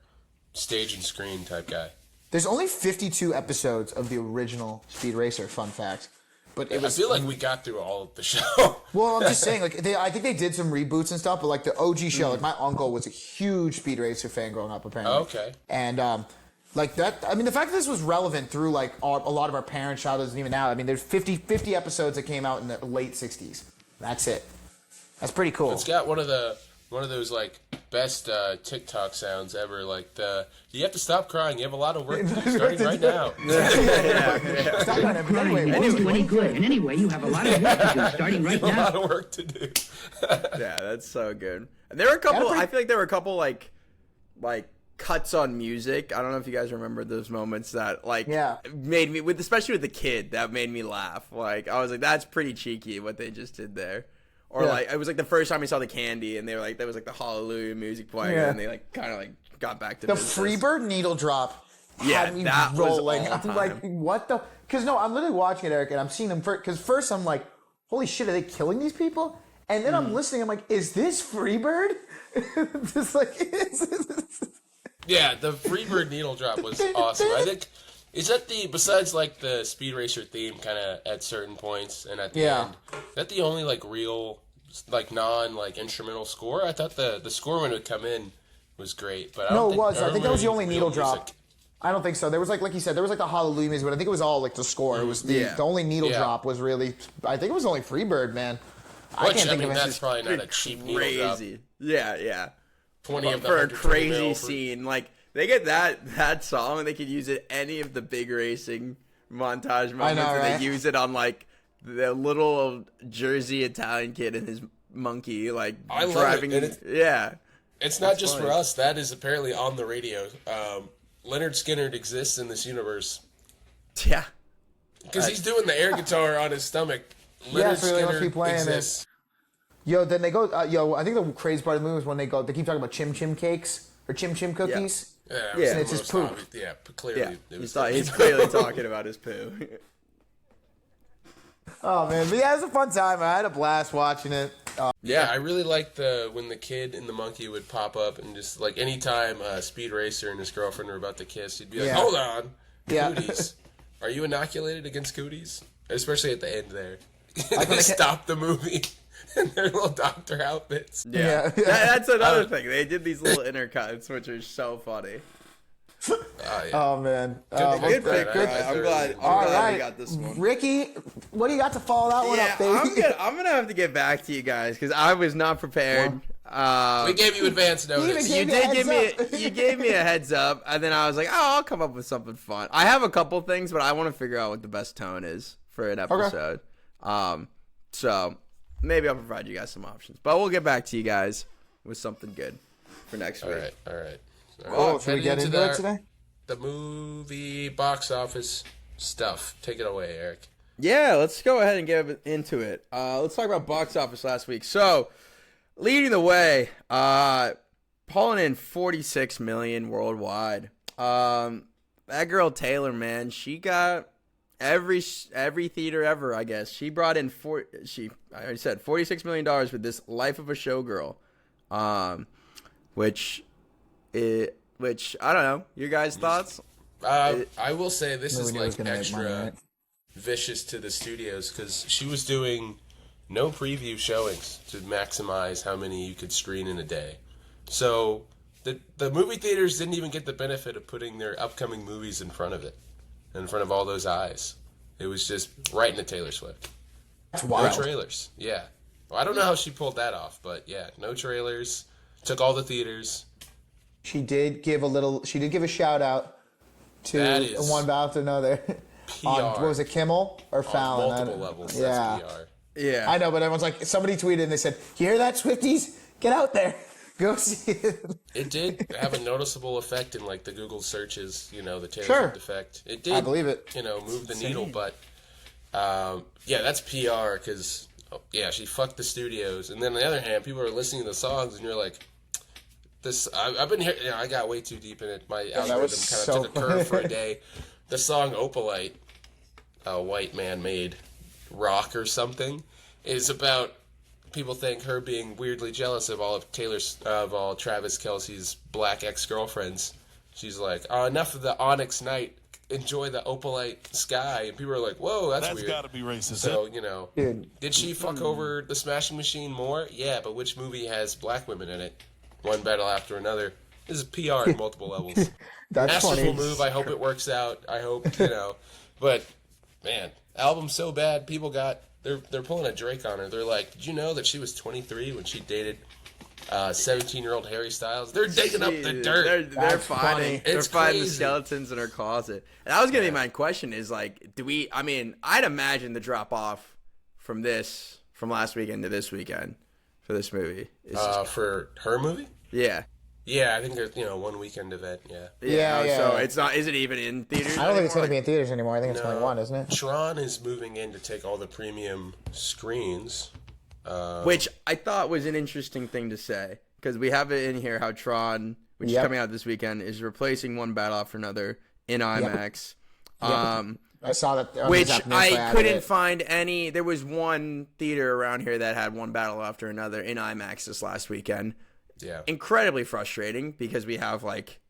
C: stage and screen type guy.
G: There's only 52 episodes of the original Speed Racer. Fun fact. But
C: I feel like we got through all of the show.
G: Well, I'm just saying, I think they did some reboots and stuff, but the OG show, my uncle was a huge Speed Racer fan growing up, apparently.
C: Oh, okay.
G: And that, I mean, the fact that this was relevant through a lot of our parents' childhoods and even now. I mean, there's 50 episodes that came out in the late '60s. That's it. That's pretty cool.
C: It's got one of those best TikTok sounds ever. You have to stop crying. You have a lot of work to do starting right now.
E: Stop crying. Anyway, good. And anyway, you have a lot of work to do starting right now.
C: A lot of work to do.
F: Yeah, that's so good. And there were a couple. I feel like there were a couple like cuts on music. I don't know if you guys remember those moments that made me especially with the kid, that made me laugh. I was like, that's pretty cheeky what they just did there. Or it was the first time we saw the Candy, and they were that was the Hallelujah music playing, and they kind of got back to
G: the
F: business.
G: Freebird needle drop
F: Yeah,
G: had me
F: that was
G: rolling.
F: all
G: I'm
F: time.
G: like, what the? Because no, I'm literally watching it, Eric, and I'm seeing them because first I'm like, holy shit, are they killing these people? And then I'm listening. I'm like, is this Freebird? Just like,
C: Yeah, the Freebird needle drop was awesome. I think is that besides like the Speed Racer theme kind of at certain points and at the end, is that the only like real like non like instrumental score? I thought the score when it would come in was great, but I
G: no,
C: don't
G: it
C: think,
G: was. I think that was the only
C: real
G: needle
C: music.
G: drop. I don't think so. There was like you said, there was like the Hallelujah music, but I think it was all like the score. It was the only needle drop was really. I think it was only Freebird, man. I can't think of it.
C: That's probably not a cheap needle drop.
F: Crazy. Yeah.
C: 20 of the
F: For a
C: 120
F: crazy
C: mil for-
F: scene, like they get that song and they could use it any of the big racing montage moments.
G: know,
F: and
G: right?
F: They use it on like the little Jersey Italian kid and his monkey, like
C: I love
F: driving.
C: it, and
F: Yeah.
C: It's not just
F: funny.
C: for us. That is apparently on the radio. Leonard Skinner exists in this universe
F: Yeah.
C: because he's doing the air guitar on his stomach.
G: Yeah,
C: Leonard
G: so they must
C: Skinner
G: be playing it.
C: exists.
G: Yo, then they go. I think the crazy part of the movie is when they keep talking about chim chim cakes or chim chim cookies.
C: Yeah, it
F: Yeah.
C: was
F: And
C: the
G: it's just
C: most
G: poop.
C: obvious- Yeah, clearly.
F: Yeah.
C: It was
F: He's clearly talking about his poo.
G: Oh man, but yeah, it was a fun time. I had a blast watching it.
C: Yeah, I really liked when the kid and the monkey would pop up and just like anytime Speed Racer and his girlfriend were about to kiss, he'd be like,
G: Yeah.
C: "Hold on,
G: Yeah.
C: cooties, are you inoculated against cooties?" Especially at the end there,
G: when
C: they
G: they
C: stop the movie in their little doctor outfits.
F: Yeah.
G: Yeah.
F: That's another thing. They did these little intercuts, which are so funny.
C: Oh, yeah.
G: Oh man.
F: Good pick,
C: Good.
F: Ryan. I'm glad
G: All right,
F: we got this one.
G: Ricky, what do you got to follow that one
F: Yeah,
G: up, baby?
F: I'm gonna have to get back to you guys because I was not prepared.
C: We gave you advance notice.
G: even
F: You
G: gave
F: did
G: me a
F: give me
G: heads up.
F: you gave me a heads up, and then I was like, oh, I'll come up with something fun. I have a couple things, but I want to figure out what the best tone is for an episode. So maybe I'll provide you guys some options, but we'll get back to you guys with something good for next
C: All
F: week.
C: right, all right.
G: Oh, should we get into it today?
C: The movie box office stuff. Take it away, Eric.
F: Yeah, let's go ahead and get into it. Let's talk about box office last week. So, leading the way, pulling in 46 million worldwide. That girl Taylor, man, she got every theater ever, I guess. She brought in I already said $46 million with this Life of a Showgirl, which I don't know. Your guys' thoughts?
C: I will say this is
G: knew it was
C: like
G: gonna make
C: extra
G: money, right?
C: vicious to the studios because she was doing no preview showings to maximize how many you could screen in a day. So the movie theaters didn't even get the benefit of putting their upcoming movies in front of it, in front of all those eyes. It was just right into Taylor Swift.
G: That's
C: No
G: wild.
C: trailers. Yeah. Well, I don't know how she pulled that off, but yeah, no trailers. Took all the theaters.
G: She did give a shout out to
C: That is
G: one about to another.
C: PR.
G: What was it, Kimmel or Fallon?
C: On multiple
G: I don't-
C: levels.
G: Yeah.
C: That's PR.
F: Yeah.
G: I know, but everyone's like, somebody tweeted and they said, "You hear that, Swifties? Get out there, go see it."
C: It did have a noticeable effect in like the Google searches, the Taylor
G: Sure.
C: Swift effect. It did,
G: I believe it.
C: Move the needle, but yeah, that's PR because she fucked the studios. And then on the other hand, people are listening to the songs, and you're like, this. I've been here. I got way too deep in it. My algorithm
G: was
C: kind of
G: so
C: took a curve for a day. The song "Opalite," a white man made rock or something, is about people think her being weirdly jealous of all of Travis Kelce's black ex-girlfriends. She's like, enough of the onyx night, enjoy the opalite sky, and people are like, whoa, that's weird.
D: That's gotta be racist.
C: So
G: Dude.
C: did she fuck over the Smashing Machine more? Yeah, but which movie has black women in it? One battle after another. This is PR at multiple levels.
G: That's
C: Masterful
G: funny.
C: move. I hope it works out. I hope But man, album so bad. People they're pulling a Drake on her. They're like, did you know that she was 23 when she dated 17-year-old Harry Styles? They're digging up the dirt.
F: They're
G: That's
F: finding
G: funny.
F: they're
C: It's
F: finding the
C: crazy.
F: skeletons in her closet. And that was gonna be my question: is like, I'd imagine the drop off from last weekend to this weekend for this movie. Is
C: For her movie?
F: yeah.
C: Yeah, I think there's 1 weekend event. Yeah.
G: Yeah.
F: So it's not. Is it even in theaters?
G: I don't think it's
F: anymore?
G: going to be in theaters anymore. I think it's 21, isn't it?
C: Tron is moving in to take all the premium screens.
F: Which I thought was an interesting thing to say because we have it in here how Tron, which
G: Yep.
F: is coming out this weekend, is replacing One Battle After Another in IMAX.
G: I saw that.
F: Which
G: Zapped News,
F: I
G: added
F: couldn't
G: it.
F: find any. There was one theater around here that had one battle after another in IMAX this last weekend.
C: Yeah.
F: Incredibly frustrating because we have like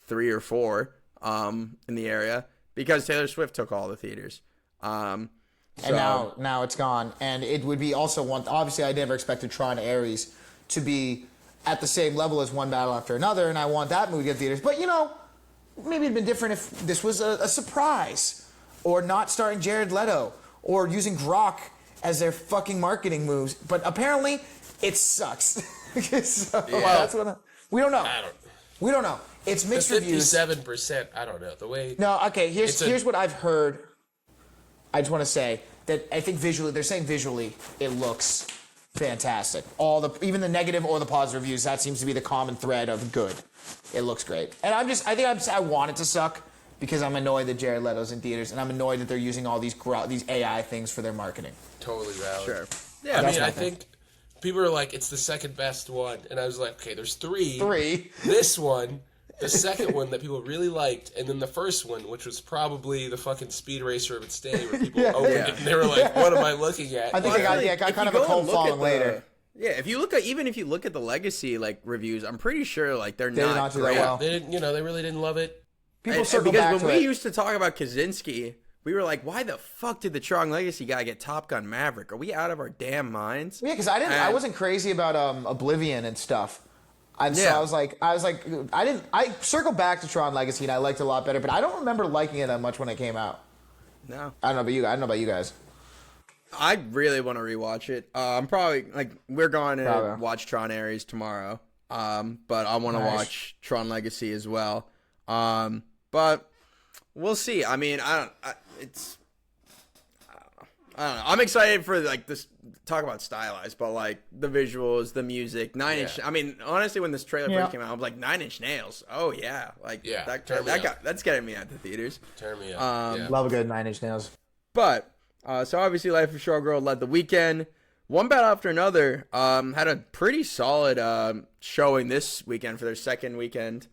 F: 3 or 4 in the area because Taylor Swift took all the theaters.
G: And now it's gone. And it would be also one. Obviously, I never expected Tron Ares to be at the same level as One Battle After Another, and I want that movie to get theaters. But maybe it'd been different if this was a surprise, or not starring Jared Leto, or using Grok as their fucking marketing moves. But apparently, it sucks. That's what we don't know. We don't know. It's mixed reviews.
C: 57%. I don't know the way.
G: No, okay. Here's what I've heard. I just want to say that I think visually, they're saying visually, it looks fantastic. Even the negative or the positive reviews, that seems to be the common thread of good. It looks great, and I want it to suck because I'm annoyed that Jared Leto's in theaters, and I'm annoyed that they're using all these AI things for their marketing.
C: Totally valid.
F: Sure.
C: Yeah,
G: That's
C: I
G: my thing.
C: think people are like, it's the second best one, and I was like, okay, there's 3.
G: 3.
C: This one, the second one that people really liked, and then the first one, which was probably the fucking Speed Racer of its day, where people opened it and they were like, what am I looking at?
G: I think I got kind of a cold following later.
F: Yeah, if you look at the legacy reviews, I'm pretty sure they're
G: They did not do that
F: great.
G: well.
C: They didn't, they really didn't love it.
G: People
F: And
G: circle
F: because
G: back
F: when
G: to
F: we
G: it.
F: used to talk about Kaczynski, we were like, why the fuck did the Tron Legacy guy get Top Gun Maverick? Are we out of our damn minds?
G: Yeah, because I wasn't crazy about Oblivion and stuff. And so I was like, I circled back to Tron Legacy and I liked it a lot better, but I don't remember liking it that much when it came out.
F: No.
G: I don't know about you guys.
F: I really want to rewatch it. I'm probably we're going to
G: Probably.
F: watch Tron Ares tomorrow. But I want to watch Tron Legacy as well. But we'll see. I mean, I don't know. I'm excited for this talk about stylized, but the visuals, the music, 9 Inch. I mean, honestly, when this trailer first came out, I was like 9 Inch Nails. Oh yeah, that's getting me at the theaters.
C: Turn me up.
G: Love a good 9 Inch Nails.
F: But so obviously, Life of Showgirl led the weekend. One Battle After Another had a pretty solid showing this weekend for their second weekend.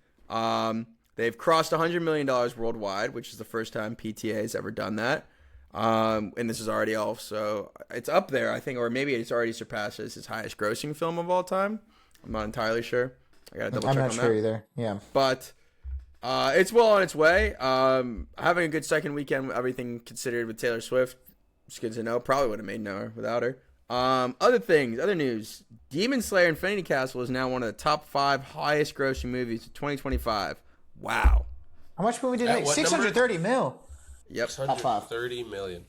F: They've crossed $100 million worldwide, which is the first time PTA has ever done that. And this is already also, it's up there, I think, or maybe it's already surpassed as his highest grossing film of all time. I'm not entirely sure. I gotta double check on that.
G: I'm not sure either. Yeah.
F: But it's well on its way. Having a good second weekend, everything considered, with Taylor Swift. It's good to know. Probably would have made no without her. Other news. Demon Slayer Infinity Castle is now one of the top 5 highest grossing movies of 2025. Wow.
G: How much movie did it
C: At
G: make?
C: what number?
G: 630 mil.
F: Yep.
C: 630 million.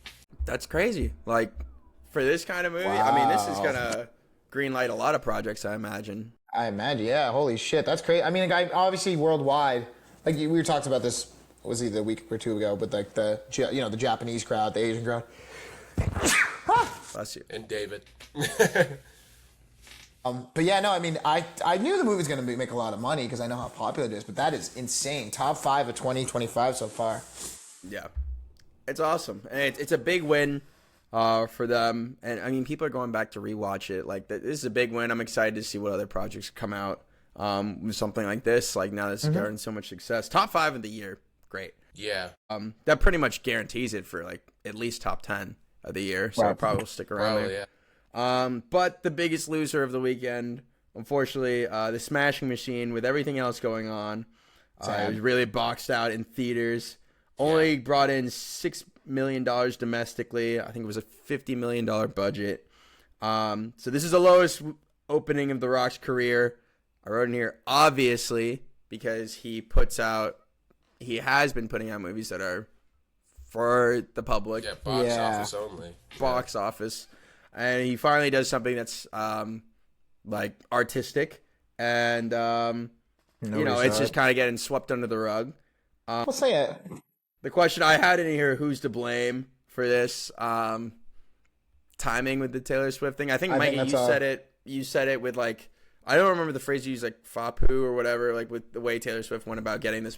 F: That's crazy. For this kind of movie, I mean, this is gonna greenlight a lot of projects, I imagine.
G: I imagine. Yeah. Holy shit. That's crazy. I mean, obviously worldwide, we were talking about this, was either a week or 2 ago, but the Japanese crowd, the Asian crowd.
F: Bless you.
C: And David.
G: But yeah, no, I mean, I knew the movie was going to make a lot of money because I know how popular it is, but that is insane. Top 5 of 2025 so far.
F: Yeah. It's awesome. And it's a big win for them. And, I mean, people are going back to rewatch it. This is a big win. I'm excited to see what other projects come out with something like this. Now this is getting so much success. Top 5 of the year. Great.
C: Yeah.
F: That pretty much guarantees it for, at least top 10 of the year. So it probably will stick around
C: Probably,
F: there.
C: yeah.
F: But the biggest loser of the weekend, unfortunately, the Smashing Machine, with everything else going on, it was really boxed out in theaters. Only brought in $6 million domestically. I think it was a $50 million budget. So this is the lowest opening of The Rock's career. I wrote in here, obviously, because he has been putting out movies that are for the public.
C: Yeah, box office only.
F: Box office. And he finally does something that's artistic, and it's just kind of getting swept under the rug.
G: We'll say it.
F: The question I had in here: who's to blame for this timing with the Taylor Swift thing? I think Mikey, you said it. You said it with I don't remember the phrase you used, FAPU or whatever. With the way Taylor Swift went about getting this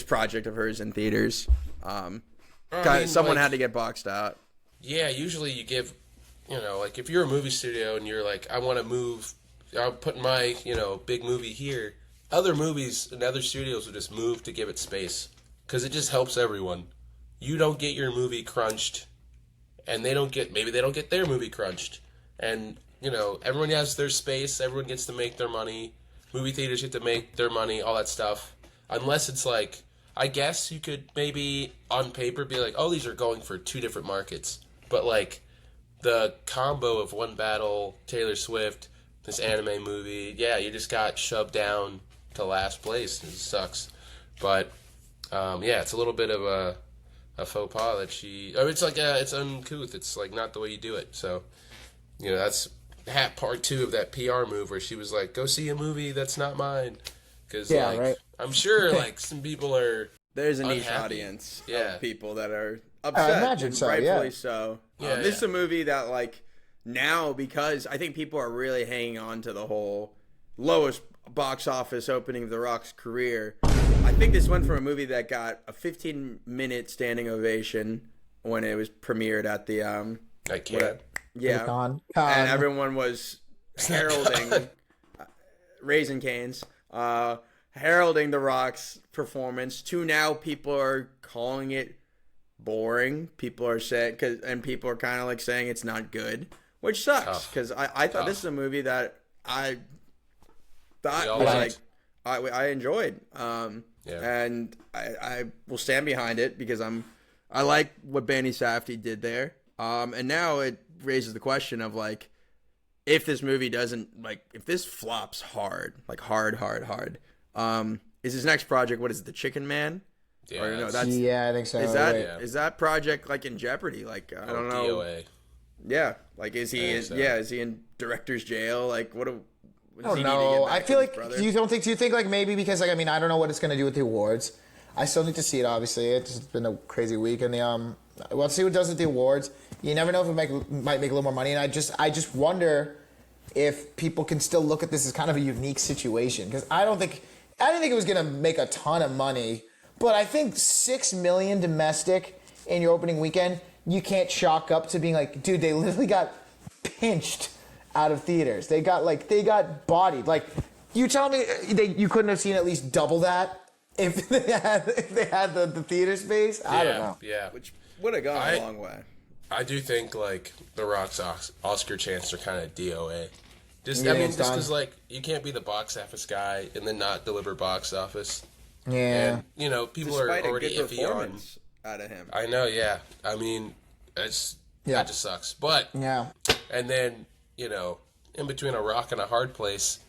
F: project of hers in theaters. Someone had to get boxed out.
C: Yeah, usually you give. If you're a movie studio and you're like, I want to move, I'll put my, big movie here. Other movies and other studios will just move to give it space. because it just helps everyone. You don't get your movie crunched, and they don't get their movie crunched, and everyone has their space. Everyone gets to make their money. Movie theaters get to make their money. All that stuff. Unless it's like, I guess you could maybe on paper be like, oh, these are going for two different markets, but like the combo of One Battle, Taylor Swift, this anime movie, yeah, you just got shoved down to last place. It sucks, but yeah, it's a little bit of a faux pas that it's uncouth. It's like not the way you do it. So that's part 2 of that PR move where she was like, go see a movie that's not mine, because
G: right.
C: I'm sure like some people are.
F: There's a niche
C: unhappy.
F: Audience
C: Yeah.
F: of people that are upset.
G: I imagine
F: and
G: so,
F: rightfully
G: yeah.
F: so.
C: Yeah,
F: This is a movie that, like, now, because I think people are really hanging on to the whole lowest box office opening of The Rock's career. I think this went from a movie that got a 15-minute standing ovation when it was premiered at the
C: I can't.
F: yeah,
G: Con.
F: and everyone was heralding Raising Cane's, heralding The Rock's performance, to now people are calling it boring. People are saying, and people are kind of like saying it's not good, which sucks, because I thought this is a movie that I thought
C: all
F: was
C: liked.
F: like I enjoyed,
C: Yeah.
F: and I will stand behind it because I like what Benny Safdie did there, and now it raises the question of like, if this movie doesn't, like, if this flops hard, like hard, is his next project, what is it, The Chicken Man?
C: Yeah,
F: Or no,
C: it's-
F: that's
G: Yeah, I think so.
F: is that
G: Wait.
F: is that project like in jeopardy? Like, I don't know.
C: DOA.
F: Yeah, like is he?
C: think so.
F: Yeah, is he in director's jail? Like, what?
G: I don't know. I feel like
F: brother?
G: do you think like maybe because like I mean I don't know what it's gonna do with the awards. I still need to see it. Obviously, it's been a crazy week, and we'll see what it does with the awards. You never know if it might make a little more money, and I just wonder if people can still look at this as kind of a unique situation, because I didn't think it was gonna make a ton of money, but I think $6 million domestic in your opening weekend, you can't chalk up to being like, dude, they literally got pinched out of theaters. They got bodied. Like, you tell me you couldn't have seen at least double that if they had the theater space? I don't know.
C: Yeah.
F: which would have gone a long way.
C: I do think like The Rock's Oscar chances are kind of DOA. Just
G: Yeah,
C: I mean,
G: it's
C: just
G: done.
C: because like you can't be the box office guy and then not deliver box office.
G: Yeah.
C: And people
F: Despite
C: are
F: a
C: already
F: good
C: iffy on.
F: performance out of him.
C: I know, yeah. I mean, that just sucks. But
G: Yeah.
C: and then in between a rock and a hard place,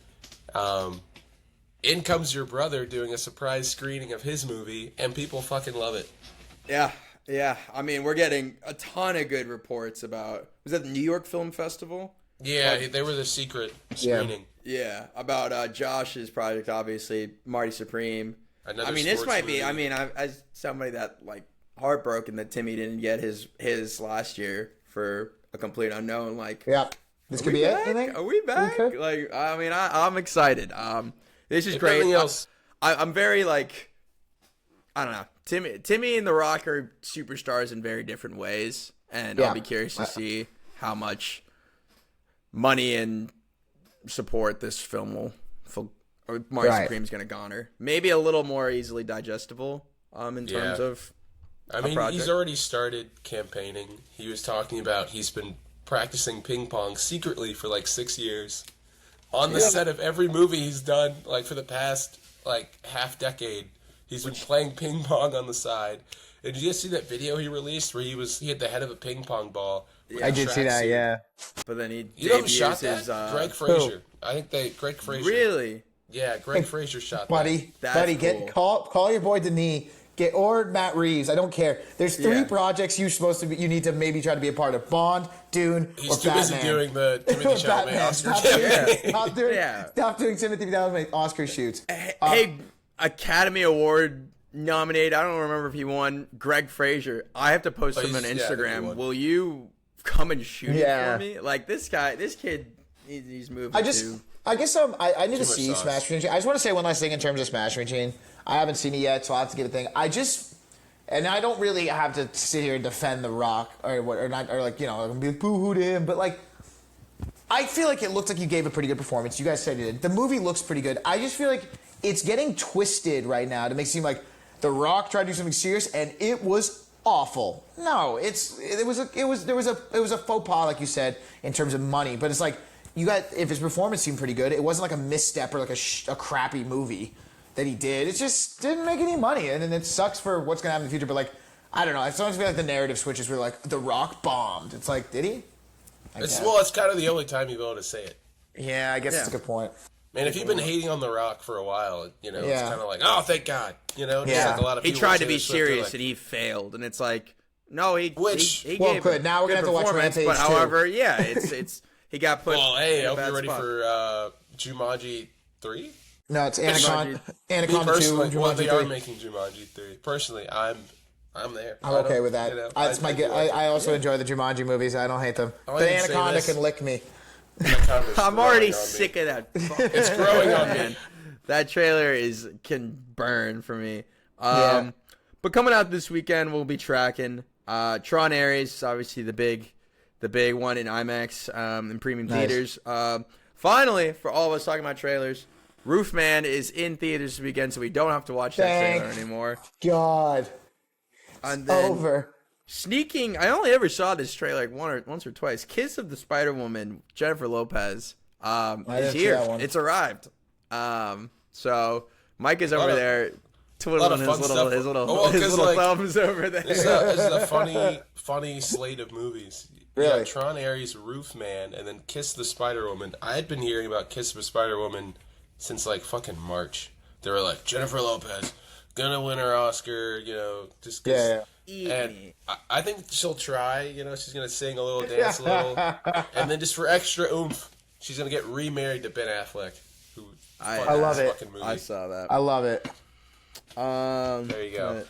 C: in comes your brother doing a surprise screening of his movie, and people fucking love it.
F: Yeah. I mean, we're getting a ton of good reports about. Was that the New York Film Festival?
C: Yeah, they were the secret screening.
F: Yeah, about Josh's project, obviously, Marty Supreme.
C: Another
F: I mean, this
C: sports
F: might be.
C: movie.
F: I mean, as somebody that like heartbroken that Timmy didn't get his last year for a complete unknown. Like,
G: Yeah. This could be
F: back?
G: it, you think?
F: Are we back?
G: Okay.
F: Like, I mean, I'm excited. This is
C: If
F: great.
C: nothing else-
F: I'm very like, I don't know. Timmy and The Rock are superstars in very different ways, and
G: Yeah.
F: I'll be curious to see how much money and support this film or Marty
G: Right.
F: Supreme's going to garner. Maybe a little more easily digestible in terms
C: Yeah.
F: of.
C: I mean,
F: project.
C: he's already started campaigning. He was talking about he's been practicing ping pong secretly for like 6 years on the set of every movie he's done, like for the past like half decade. He's been playing ping pong on the side. Did you guys see that video he released where he had the head of a ping pong ball? with
G: I
C: a
G: did see that,
C: tracksuit?
G: yeah.
F: But then he
C: You know who
F: debuts
C: shot that?
F: his.
C: Greg Fraser. I think Greg Fraser.
F: Really?
C: Yeah, Greg Fraser shot
G: Buddy,
F: That's
G: buddy,
F: cool.
G: call your boy Denis. Or Matt Reeves. I don't care. There's 3
F: Yeah.
G: projects you need to maybe try to be a part of. Bond, Dune,
C: that. He's
G: or
C: too
G: Batman.
C: busy doing the Timothy Chalamet
G: Batman.
C: Oscar
G: Stop doing,
C: campaign.
F: Yeah.
G: stop doing Timothy Chalamet Oscar shoots.
F: Hey, Academy Award nominated. I don't remember if he won. Greg Fraser. I have to post him on
C: he's- yeah, I think he
F: Instagram.
C: won.
F: Will you come and shoot
G: Yeah.
F: it for me? Like this kid, he's moving.
G: I guess I need to
C: much
G: see
C: sauce.
G: Smash Machine. I just want to say one last thing in terms of Smash Machine. I haven't seen it yet, so I'll have to give it a thing. And I don't really have to sit here and defend The Rock or like be like boo-hoo to him, but like I feel like it looked like you gave a pretty good performance. You guys said you did. The movie looks pretty good. I just feel like it's getting twisted right now to make it seem like The Rock tried to do something serious, and it was awful. No, there was a faux pas, like you said, in terms of money. But it's like if his performance seemed pretty good, it wasn't like a misstep or like a crappy movie that he did. It just didn't make any money, and then it sucks for what's gonna happen in the future. But like, I don't know. I sometimes feel like the narrative switches where like The Rock bombed. It's like, did he?
C: It's kind of the only time you'll be able to say it.
G: Yeah, I guess that's a good point.
C: Man, if you've been hating on The Rock for a while, it's
G: Yeah.
C: kind of like, oh, thank God. Just
G: Yeah.
C: like a lot of
F: He
C: people
F: tried
C: say
F: to be
C: this stuff, they're
F: serious
C: like,
F: and he failed, and it's like, no, he
G: Well,
F: gave
G: good. Now we're gonna have to watch
F: performance,
G: Rampage
F: but
G: 2.
F: however, yeah, it's he got put.
C: Well, hey,
F: in
C: I
F: a
C: hope
F: bad
C: you're ready
F: spot.
C: for Jumanji 3.
G: No, it's Anaconda 2.
C: Personally,
G: Jumanji
C: well, they are
G: 3.
C: making Jumanji 3. Personally, I'm there.
G: I'm okay with that. I also enjoy the Jumanji movies. I don't hate them.
C: Oh, I
G: The
C: didn't say
G: Anaconda
C: this.
G: can lick me.
F: I'm already sick of that.
C: It's growing on me.
F: Man. That trailer can burn for me.
G: Yeah.
F: But coming out this weekend, we'll be tracking Tron Ares, obviously the big one in IMAX in premium
G: Nice.
F: theaters. Finally, for all of us talking about trailers, Roofman is in theaters this weekend, so we don't have to watch that trailer
G: Thank
F: anymore.
G: God.
F: And then
G: Over.
F: sneaking, I only ever saw this trailer like once or twice. Kiss of the Spider-Woman, Jennifer Lopez,
G: didn't
F: is
G: see
F: here.
G: that one.
F: It's arrived. So Mike is over
C: of-
F: there
C: lot
F: twiddling
C: of
F: his
C: fun
F: little
C: stuff.
F: his little,
C: Oh, well,
F: his
C: 'cause,
F: little
C: like,
F: thumbs over there.
C: This is a funny slate of movies.
G: Really?
C: Yeah, Tron Ares, Roofman, and then Kiss the Spider-Woman. I had been hearing about Kiss the Spider-Woman since like fucking March. They were like, Jennifer Lopez, gonna win her Oscar, just 'cause.
G: Yeah.
C: And I think she'll try, she's gonna sing a little, dance a little. And then just for extra oomph, she's gonna get remarried to Ben Affleck. Who
F: I
G: love it.
C: fucking movie.
F: I saw that.
G: I love it.
C: There you go.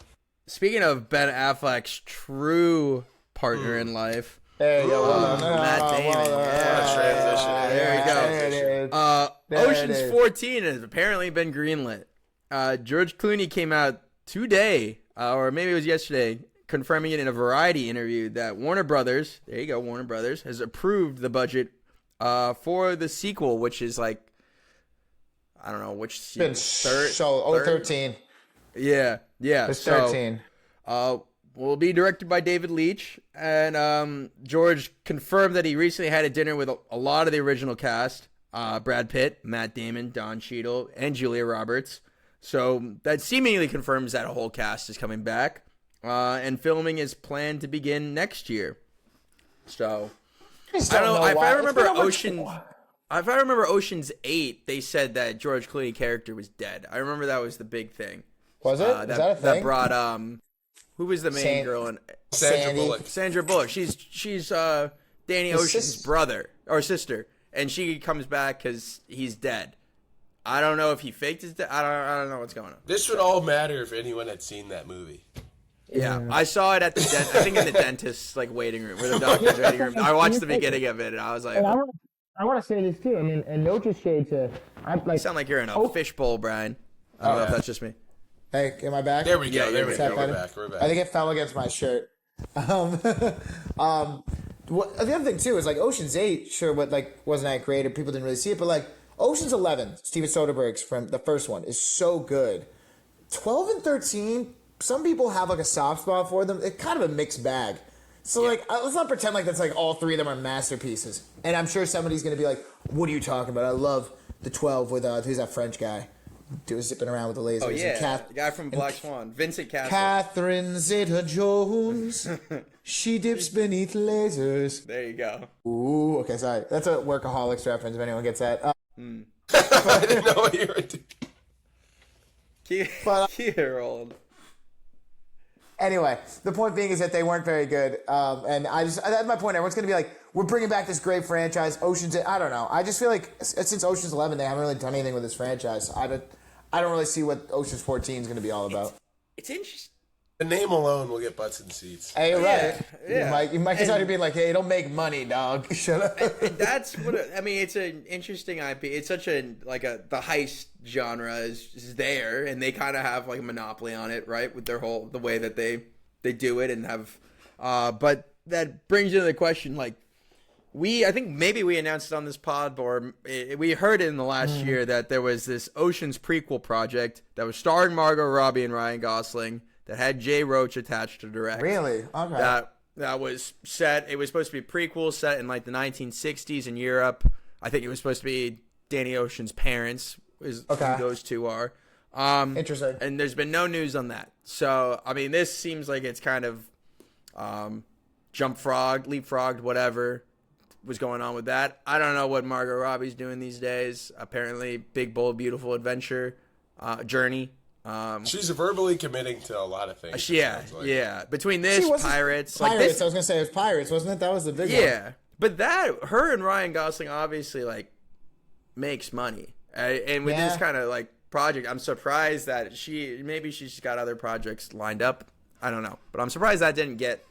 F: Speaking of Ben Affleck's true partner in life,
G: There you go.
F: Matt Damon.
C: What a transition.
F: There you go.
G: There it is. There it
F: Ocean's
G: is.
F: 14 has apparently been greenlit. George Clooney came out today, or maybe it was yesterday, confirming it in a Variety interview that Warner Brothers, there you go, Warner Brothers, has approved the budget for the sequel, which is like, I don't know, which
G: Been
F: third?
G: 13.
F: Yeah.
G: It's 13.
F: Will be directed by David Leitch, and George confirmed that he recently had a dinner with a lot of the original cast: Brad Pitt, Matt Damon, Don Cheadle, and Julia Roberts. So that seemingly confirms that a whole cast is coming back, and filming is planned to begin next year. So I don't know. If I remember Ocean's 8, they said that George Clooney character was dead. I remember that was the big thing.
G: Was it? Is that a thing?
F: That brought who was the main girl in
C: Sandra
G: Sandy.
C: Bullock.
F: Sandra Bullock? She's Danny
G: His
F: Ocean's
G: sis-
F: brother or sister, and she comes back because he's dead. I don't know if he faked his death. I don't know what's going on.
C: This would all matter if anyone had seen that movie.
F: Yeah, I saw it at the I think in the dentist's like waiting room, or the doctor's waiting room. I watched the beginning of it, and I was like,
H: And I want to say this too. I mean, and no just shade to, I
F: "You
H: like.
F: sound like you're in a fishbowl, Brian." I don't know if that's just me.
G: Hey, am I back?
C: There we go.
F: Yeah,
C: there we
G: Is that
C: go. We're
G: better?
C: back. We're back.
G: I think it fell against my shirt. The other thing too is like Ocean's 8, sure, but like wasn't that great, or people didn't really see it. But like Ocean's 11, Steven Soderbergh's from the first one, is so good. 12 and 13, some people have like a soft spot for them. It's kind of a mixed bag. So like, let's not pretend like that's like all three of them are masterpieces. And I'm sure somebody's gonna be like, "What are you talking about? I love the 12 with who's that French guy, zipping around with the lasers."
F: Oh
G: And
F: yeah, the guy from Black Swan, Vincent Cassel.
G: Catherine Zeta-Jones, she dips beneath lasers.
F: There you go.
G: Ooh, okay, sorry. That's a Workaholics reference if anyone gets that.
C: I didn't know what you were doing.
F: Keep it rolling.
G: Anyway, the point being is that they weren't very good. And that's my point. Everyone's going to be like, we're bringing back this great franchise. Ocean's, I don't know. I just feel like since Ocean's 11, they haven't really done anything with this franchise. I don't really see what Ocean's 14 is going to be all about.
F: It's interesting.
C: The name alone will get butts in seats.
G: Hey, you're right.
F: Yeah.
G: You might just being like, hey, don't make money, dog. Shut up.
F: And that's what I mean. It's an interesting IP. It's such the heist genre is there, and they kind of have like a monopoly on it, right? With their the way that they do it and have. But that brings into the question, like, I think maybe we announced it on this pod, or we heard it in the last year that there was this Ocean's prequel project that was starring Margot Robbie and Ryan Gosling that had Jay Roach attached to direct.
G: Really? Okay.
F: That was set. It was supposed to be a prequel set in like the 1960s in Europe. I think it was supposed to be Danny Ocean's parents, is who those two are.
G: Interesting.
F: And there's been no news on that. So, I mean, this seems like it's kind of leapfrogged, whatever was going on with that. I don't know what Margot Robbie's doing these days. Apparently, big, bold, beautiful adventure journey.
C: She's verbally committing to a lot of things.
F: Yeah. Between this, Pirates.
G: Pirates,
F: this,
G: I was going to say, it was Pirates, wasn't it? That was the big one.
F: Yeah. But her and Ryan Gosling obviously, like, makes money. And with this kind of, like, project, I'm surprised that she's got other projects lined up. I don't know. But I'm surprised that didn't get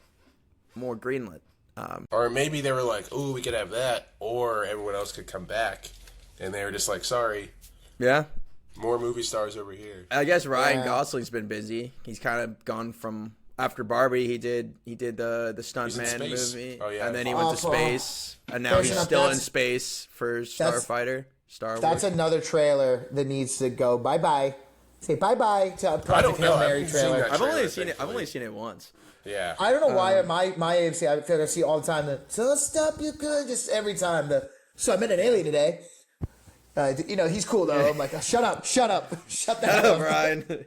F: more greenlit.
C: Or maybe they were like, ooh, we could have that. Or everyone else could come back. And they were just like, sorry.
F: Yeah.
C: More movie stars over here.
F: I guess Ryan Gosling's been busy. He's kind of gone from after Barbie. He did the Stuntman movie, and then he went to space, and now he's still in space for Starfighter. Star Wars.
G: That's another trailer that needs to go bye bye. Say bye bye to Project Hail Mary trailer.
F: I've only seen it once.
C: Yeah.
G: I don't know why my AMC I feel like I see all the time so stop you good just every time so I met an alien today. He's cool though. I'm like, shut up, shut that up,
F: Brian.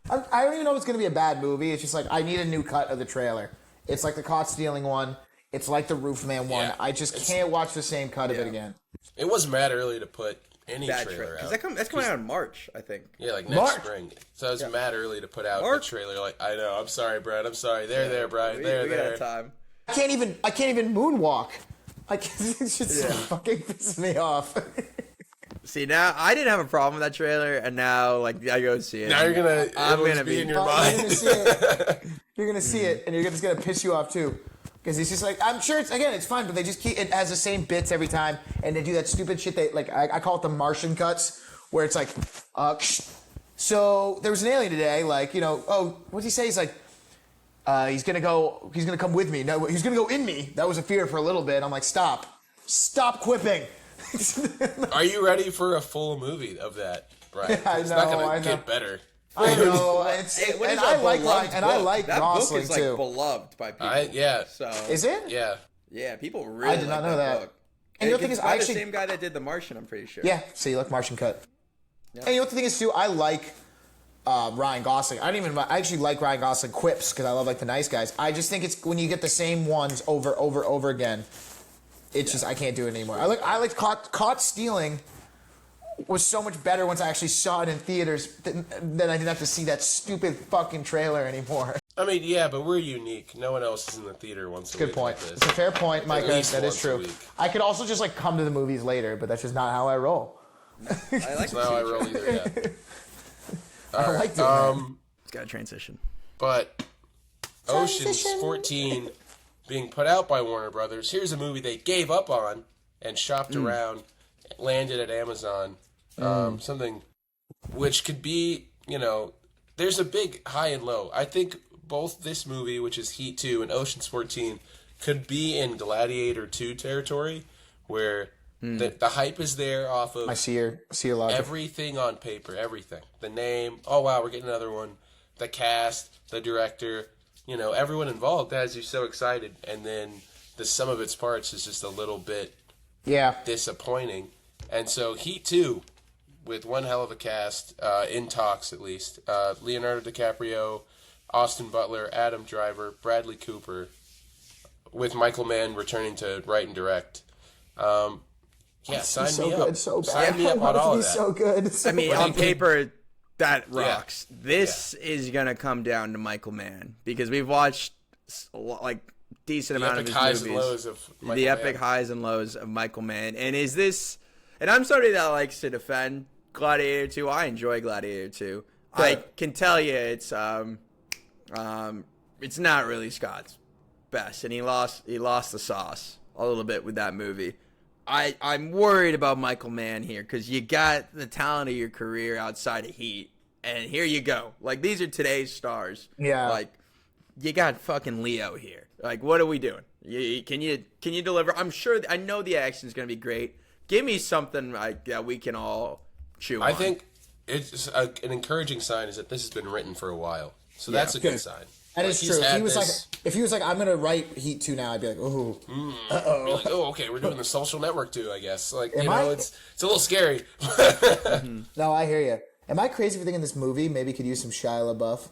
G: I don't even know if it's gonna be a bad movie. It's just like I need a new cut of the trailer. It's like the caught stealing one. It's like the Roofman one.
C: Yeah,
G: I just can't watch the same cut of it again.
C: It was mad early to put any trailer out.
F: That's coming out in March, I think.
C: Yeah, like next spring. So it's mad early to put out a trailer. Like, I know. I'm sorry, Brad. I'm sorry. There, Brian. There.
F: Time.
G: I can't even moonwalk. It's just fucking pisses me off.
F: See, now I didn't have a problem with that trailer, and now like I go see it.
C: Now I'm gonna be in your mind.
G: You're gonna see it, and it's gonna piss you off too, because it's just like I'm sure it's fine, but they just keep it has the same bits every time, and they do that stupid shit. They like I call it the Martian cuts, where it's like, so there was an alien today, like what's he say? He's like, he's gonna come with me. No, he's gonna go in me. That was a fear for a little bit. I'm like, stop quipping.
C: Are you ready for a full movie of that, Brian? It's not gonna get better.
G: I know. I like
F: that
G: Gosling
F: book is
G: too.
F: Like beloved by people.
C: So
G: is it?
C: Yeah.
F: Yeah, people really.
G: I did not know that.
F: Book.
G: And the thing is,
F: the same guy that did The Martian, I'm pretty sure.
G: Yeah. See, look, Martian cut. Yeah. And what the thing is too, I like Ryan Gosling. I actually like Ryan Gosling quips because I love like the nice guys. I just think it's when you get the same ones over again. It's just I can't do it anymore. I like Caught Stealing was so much better once I actually saw it in theaters than I didn't have to see that stupid fucking trailer anymore.
C: I mean, yeah, but we're unique. No one else is in the theater once a week.
G: Good point.
C: Like this.
G: It's a fair point, Micah. That is true. I could also just like come to the movies later, but that's just not how I roll.
C: That's not how I roll either. Yeah.
G: I like doing
F: It's got a transition.
C: But Ocean's 14 being put out by Warner Brothers. Here's a movie they gave up on and shopped around, landed at Amazon. Something which could be, there's a big high and low. I think both this movie, which is Heat 2, and Ocean's 14 could be in Gladiator 2 territory, where the hype is there off of
G: I see your logic.
C: Everything on paper, everything. The name, oh wow, we're getting another one. The cast, the director, everyone involved has you so excited, and then the sum of its parts is just a little bit disappointing. And so Heat 2, with one hell of a cast, in talks at least, Leonardo DiCaprio, Austin Butler, Adam Driver, Bradley Cooper, with Michael Mann returning to write and direct. Sign me up.
G: So bad.
C: Sign me up on all of that.
G: So good.
F: I mean, on paper, that rocks. Yeah. This is gonna come down to Michael Mann because we've watched decent amount of his
C: highs
F: movies.
C: And lows of Michael
F: the
C: Mann.
F: epic highs and lows of Michael Mann. And is this? And I'm somebody that likes to defend Gladiator 2. I enjoy Gladiator 2. But I can tell you, it's not really Scott's best, and he lost the sauce a little bit with that movie. I'm worried about Michael Mann here because you got the talent of your career outside of Heat, and here you go. Like, these are today's stars.
G: Yeah.
F: Like, you got fucking Leo here. Like, what are we doing? Can you deliver? I'm sure. I know the action's going to be great. Give me something that we can all chew on.
C: I think it's an encouraging sign is that this has been written for a while, so that's a good sign.
G: That is
C: he's
G: true.
C: had
G: If he was like, I'm gonna write Heat 2 now, I'd be like, ooh,
C: Be like, oh, okay, we're doing the Social Network too, I guess. Like,
G: Am I-
C: it's a little scary.
G: No, I hear you. Am I crazy for thinking this movie maybe could use some Shia LaBeouf?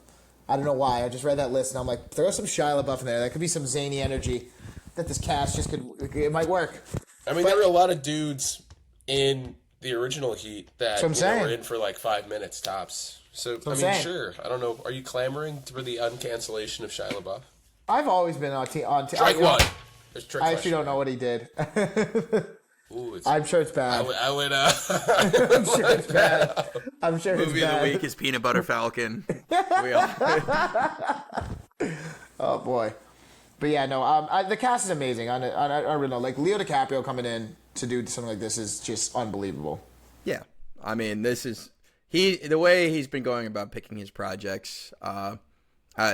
G: I don't know why. I just read that list and I'm like, throw some Shia LaBeouf in there. That could be some zany energy that this cast just could. It might work.
C: I mean, there were a lot of dudes in the original Heat that
G: That's what I'm
C: were
G: saying.
C: in for like 5 minutes tops. So, I mean,
G: saying.
C: sure. I don't know. Are you clamoring for the uncancellation of Shia LaBeouf?
G: I've always been on
C: Strike one. There's trick
G: I actually
C: question.
G: don't know what he did.
C: Ooh, it's,
G: I'm sure it's bad.
C: I would
G: I'm sure it's bad. I'm sure it's
F: Movie of the
G: bad.
F: week is Peanut Butter Falcon. We all.
G: Oh boy, but yeah, no. The cast is amazing. I don't know. Like Leo DiCaprio coming in to do something like this is just unbelievable.
F: Yeah, I mean, this is the way he's been going about picking his projects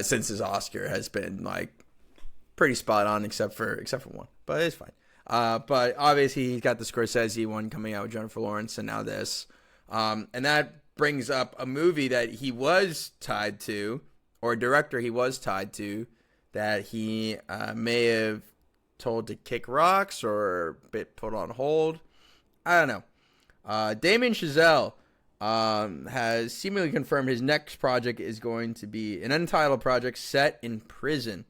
F: since his Oscar has been like pretty spot on, except for one, but it's fine. But obviously he's got the Scorsese one coming out with Jennifer Lawrence, and now this, and that brings up a movie that he was tied to, or a director he was tied to, that he may have told to kick rocks or bit put on hold. I don't know. Damien Chazelle has seemingly confirmed his next project is going to be an untitled project set in prison,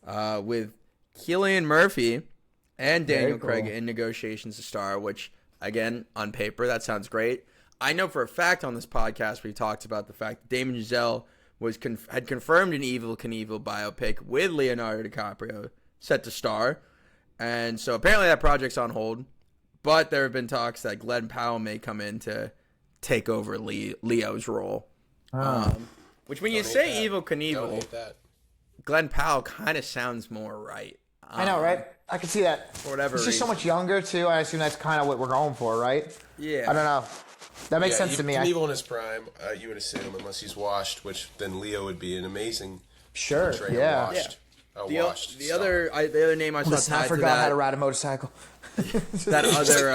F: with Cillian Murphy and Daniel Craig in negotiations to star, which, again, on paper, that sounds great. I know for a fact on this podcast we talked about the fact that Damien Chazelle had confirmed an Evel Knievel biopic with Leonardo DiCaprio set to star, and so apparently that project's on hold, but there have been talks that Glenn Powell may come in to take over Leo's role. Which when you say Evel
C: Don't
F: Knievel,
C: hate that.
F: Glenn Powell kind of sounds more right.
G: I know, right? I can see that.
F: For whatever
G: He's just so
F: reason.
G: much younger too. I assume that's kind of what we're going for, right?
F: Yeah.
G: I don't know. That makes sense to me.
C: Knievel in his prime, you would assume, unless he's washed, which then Leo would be an amazing
G: Sure.
C: portrayal.
G: Yeah.
C: Washed. A
F: The
C: washed
F: the
C: star.
F: other name I saw
G: Listen, I
F: tied to
G: forgot how to
F: that,
G: ride a motorcycle.
F: that other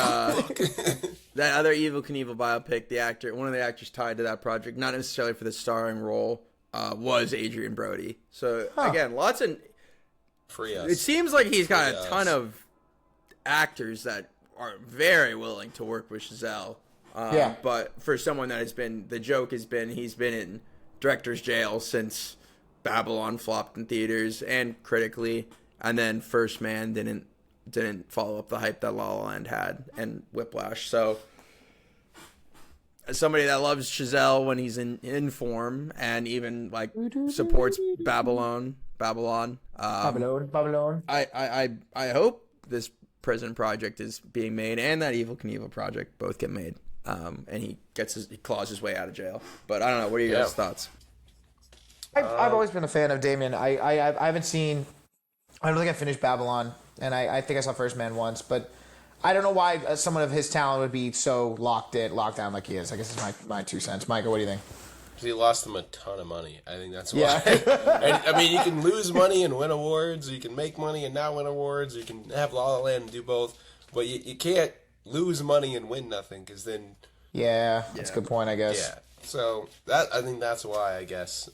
F: Evel Knievel biopic, one of the actors tied to that project, not necessarily for the starring role, was Adrian Brody. So again, lots of.
C: Free us.
F: It seems like he's got
C: Free
F: a
C: us.
F: ton of actors that are very willing to work with Chazelle.
G: Yeah.
F: But for someone that the joke has been he's been in director's jail since Babylon flopped in theaters and critically, and then First Man didn't follow up the hype that La La Land had, and Whiplash. So as somebody that loves Chazelle when he's in form and even like supports Babylon.
G: Babylon.
F: I hope this prison project is being made and that Evel Knievel project both get made. And he claws his way out of jail. But I don't know. What are your guys' thoughts?
G: I've always been a fan of Damien. I haven't seen. I don't think I finished Babylon, and I think I saw First Man once, but I don't know why someone of his talent would be so locked down like he is. I guess it's my 2 cents. Micah, what do you think?
C: He lost them a ton of money. I think that's why.
G: Yeah.
C: And, I mean, you can lose money and win awards, or you can make money and not win awards, or you can have La La Land and do both. But you can't lose money and win nothing, because then...
G: Yeah, that's a good point, I guess.
C: Yeah. So I think that's why, I guess.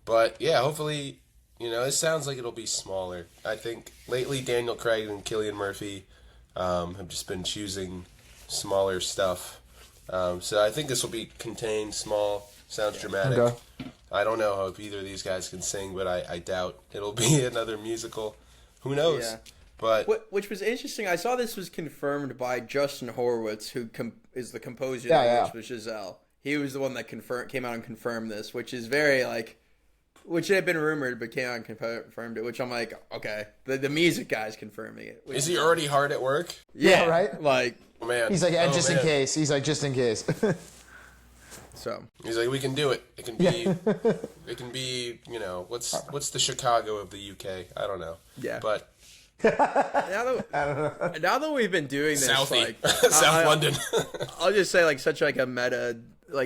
C: But, yeah, hopefully, it sounds like it'll be smaller. I think lately Daniel Craig and Cillian Murphy have just been choosing smaller stuff. So I think this will be contained, small, sounds dramatic.
G: Okay.
C: I don't know if either of these guys can sing, but I doubt it'll be another musical. Who knows?
F: Yeah.
C: But
F: Which was interesting. I saw this was confirmed by Justin Horwitz, who is the composer
G: Yeah,
F: that works with Chazelle. He was the one that came out and confirmed this, which is very which had been rumored, but came out and confirmed it. Which I'm like, okay, the music guy's confirming it.
C: is he already hard at work?
F: Yeah,
G: right?
F: Like,
C: Oh, man.
G: He's like,
C: oh,
G: just in
C: man.
G: case. He's like, just in case.
F: so
C: He's like, we can do it. It can be, it can be. What's the Chicago of the UK? I don't know.
F: Yeah.
C: But
F: now that we've been doing this,
C: Southie,
F: like
C: South London.
F: I'll just say such a meta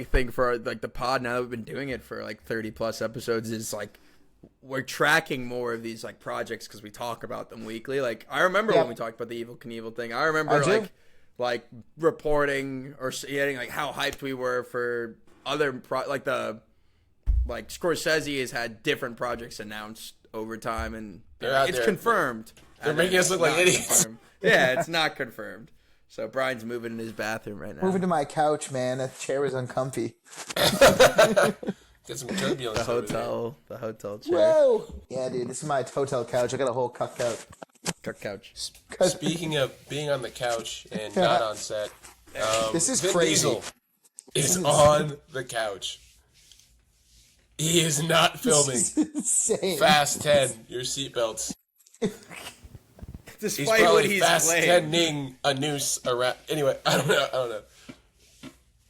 F: thing for the pod. Now that we've been doing it for 30 plus episodes, is we're tracking more of these like projects because we talk about them weekly. Like I remember when we talked about the Evil Knievel thing. I remember like reporting or seeing like how hyped we were for other like Scorsese has had different projects announced over time, and it's confirmed.
C: They're making us look like idiots.
F: Yeah, it's not confirmed. So Brian's moving in his bathroom right now.
G: Moving to my couch, man. That chair was uncomfy.
C: Get some turbulence.
F: The hotel chair.
G: Whoa! Yeah, dude, this is my hotel couch. I got a whole cuck couch.
F: Couch.
C: Speaking of being on the couch and not on set,
G: this is
C: Vin
G: crazy.
C: Diesel is on the couch. He is not filming.
G: This is insane.
C: Fast 10, your seatbelts. He's
F: Despite
C: probably
F: what he's
C: fast
F: playing.
C: 10ing a noose around. Anyway, I don't know.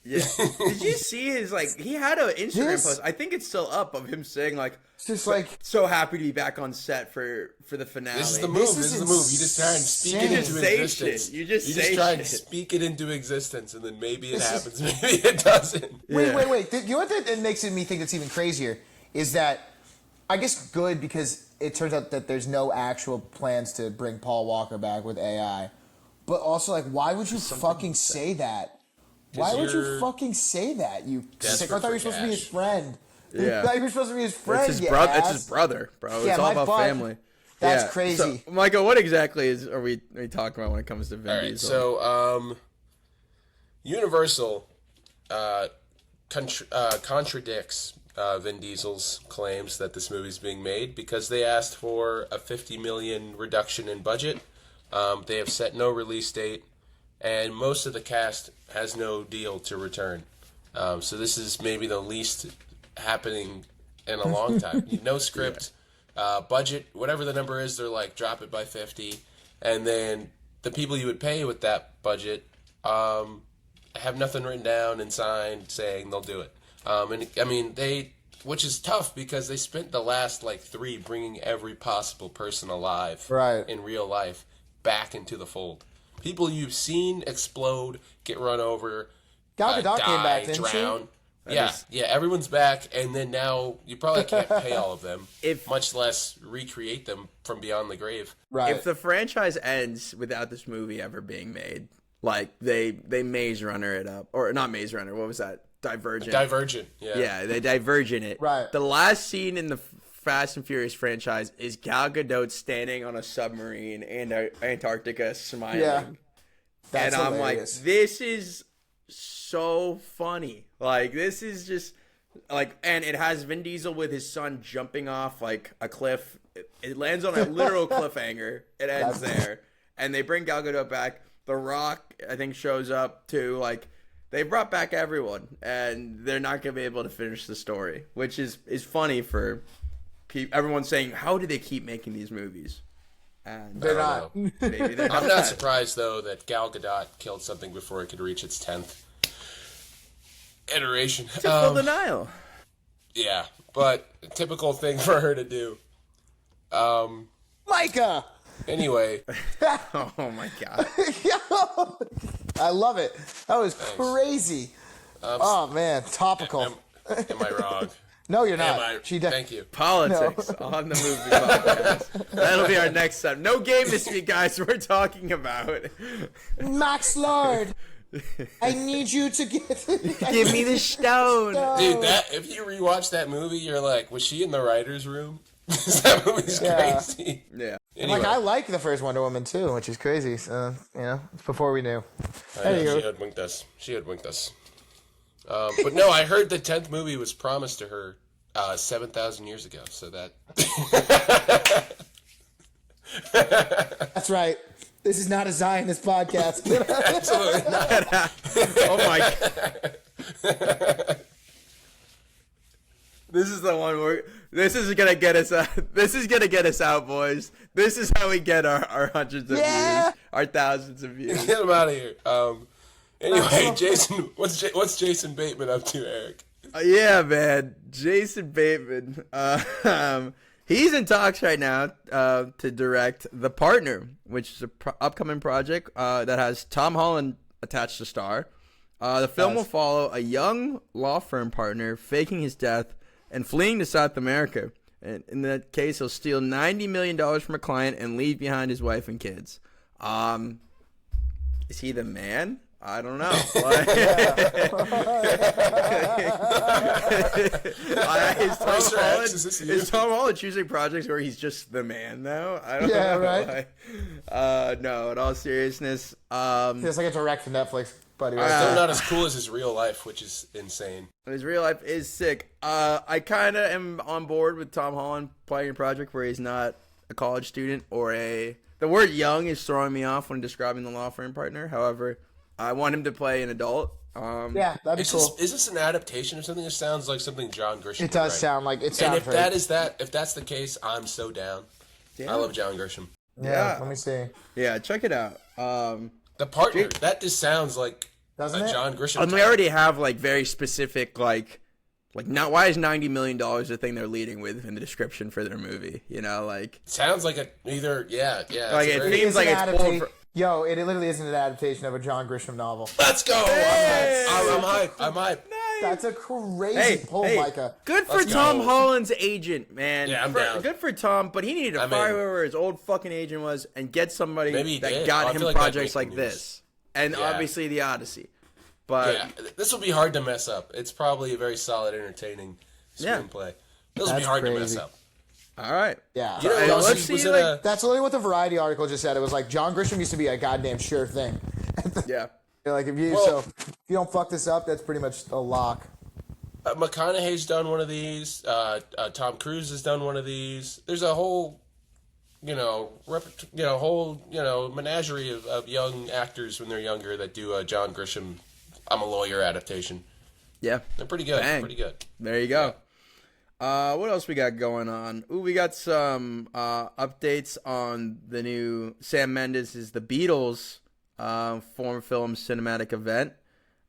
F: Yeah. Did you see his like? He had an Instagram
G: Yes.
F: post. I think it's still up of him saying like,
G: It's just like
F: so happy to be back on set for the finale.
C: This is the move. This is the move. You just try and speak it
G: insane.
C: into
F: say
C: existence.
F: shit. You just say
C: try and
F: shit.
C: speak it into existence, and then maybe it happens, maybe it doesn't.
G: Wait. You know what that makes me think that's even crazier is that I guess good because it turns out that there's no actual plans to bring Paul Walker back with AI, but also like why would you fucking say that? Why would you
C: you're
G: fucking say that? You sick. I thought you were supposed to be his
C: cash.
G: friend.
F: Yeah.
G: I thought you were supposed to be his friend.
F: It's his
G: you
F: brother. It's
G: ass.
F: his brother, bro.
G: Yeah,
F: It's all
G: my
F: about
G: butt.
F: family.
G: That's
F: Yeah.
G: crazy.
F: So, Michael, what exactly are we talking about when it comes to Vin
C: All right,
F: Diesel?
C: so Universal contradicts Vin Diesel's claims that this movie's being made because they asked for a $50 million reduction in budget. They have set no release date, and most of the cast has no deal to return. So this is maybe the least happening in a long time. No script, budget, whatever the number is, they're like, drop it by 50. And then the people you would pay with that budget have nothing written down and signed saying they'll do it. And I mean, which is tough because they spent the last like 3 bringing every possible person alive in real life back into the fold. People you've seen explode, get run over,
G: Gal Gadot
C: die,
G: came back, didn't
C: drown.
G: she?
C: Yeah, everyone's back, and then now you probably can't pay all of them,
F: If-
C: much less recreate them from beyond the grave.
G: Right.
F: if the franchise ends without this movie ever being made, like they Maze Runner it up, or not Maze Runner, what was that? Divergent.
C: Divergent, yeah.
F: Yeah, they Divergent it.
G: Right.
F: The last scene in the Fast and Furious franchise is Gal Gadot standing on a submarine in Antarctica smiling.
G: Yeah. That's
F: and I'm
G: hilarious.
F: like, this is so funny. Like, this is just like, and it has Vin Diesel with his son jumping off like a cliff. It lands on a literal cliffhanger. It ends there, and they bring Gal Gadot back. The Rock, I think, shows up too. Like, they brought back everyone, and they're not gonna be able to finish the story, which is funny for everyone saying, how do they keep making these movies? And
G: They're
C: I
G: not.
C: don't
F: maybe they're
C: I'm not surprised, though, that Gal Gadot killed something before it could reach its 10th iteration.
F: Full denial.
C: Yeah, but typical thing for her to do.
G: Micah.
C: Anyway,
F: Oh my god.
G: I love it. That was crazy. Oh man, topical.
C: am I wrong?
G: No, you're
C: Am
G: not.
C: I?
G: She
C: Thank you.
F: Politics on the movie podcast. That'll be our next time. No game this week, guys. We're talking about.
G: Max Lord. I need you to get.
F: Give me the stone.
C: Dude, if you rewatch that movie, you're like, was she in the writer's room? That movie's crazy.
F: Yeah.
C: Anyway,
G: Like I like the first Wonder Woman too, which is crazy. So it's before we knew.
C: I know,
G: There you
C: she
G: go.
C: hoodwinked us. She hoodwinked us. But no, I heard the 10th movie was promised to her 7,000 years ago. So that.
G: That's right. This is not a Zionist podcast.
C: Absolutely not.
F: Oh my god. This is the one where this is gonna get us out. This is gonna get us out, boys. This is how we get our hundreds of views, our thousands of views.
C: Get him out of here. Anyway, Jason, what's Jason Bateman up to, Eric?
F: Yeah, man, Jason Bateman. He's in talks right now to direct The Partner, which is an upcoming project that has Tom Holland attached to star. The film will follow a young law firm partner faking his death and fleeing to South America. And in that case, he'll steal $90 million from a client and leave behind his wife and kids. Is he the man? I don't know. Is Tom Holland choosing projects where he's just the man, though? I don't know.
G: Right.
F: No, in all seriousness.
G: It's like a direct to Netflix, buddy. Right?
C: Still not as cool as his real life, which is insane.
F: His real life is sick. I kind of am on board with Tom Holland playing a project where he's not a college student or a... The word young is throwing me off when describing the law firm partner. However, I want him to play an adult.
G: Yeah, that'd be cool.
C: Is this an adaptation of something? It sounds like something John Grisham.
G: It does sound like it. Sounds
C: and if that's the case, I'm so down. Yeah. I love John Grisham.
G: Yeah, let me see.
F: Yeah, check it out.
C: The partner. That just sounds like
G: Doesn't
C: a
G: it?
C: John Grisham.
F: And we already have like very specific like not why is $90 million the thing they're leading with in the description for their movie? You know, like
C: sounds like Like
F: it seems like it's pulled for.
G: Yo, it literally isn't an adaptation of a John Grisham novel.
C: Let's go!
F: Hey!
C: I'm hype. Nice.
G: That's a crazy pull, Micah.
F: Good for Tom Holland's agent, man.
C: Yeah, I'm down.
F: Good for Tom, but he needed to fire whoever his old fucking agent was and get somebody that got him projects like this. And obviously The Odyssey. But
C: yeah, this will be hard to mess up. It's probably a very solid, entertaining screenplay. This will be hard to mess up.
F: All right.
G: Yeah.
C: You know,
F: let's see.
G: That's literally what the Variety article just said. It was like John Grisham used to be a goddamn sure thing.
F: Yeah.
G: Like if you don't fuck this up, that's pretty much a lock.
C: McConaughey's done one of these. Tom Cruise has done one of these. There's a whole, menagerie of young actors when they're younger that do a John Grisham, I'm a Lawyer adaptation.
F: Yeah.
C: They're pretty good.
F: Bang.
C: Pretty good.
F: There you go. What else we got going on? Ooh, we got some updates on the new Sam Mendes' The Beatles foreign film cinematic event.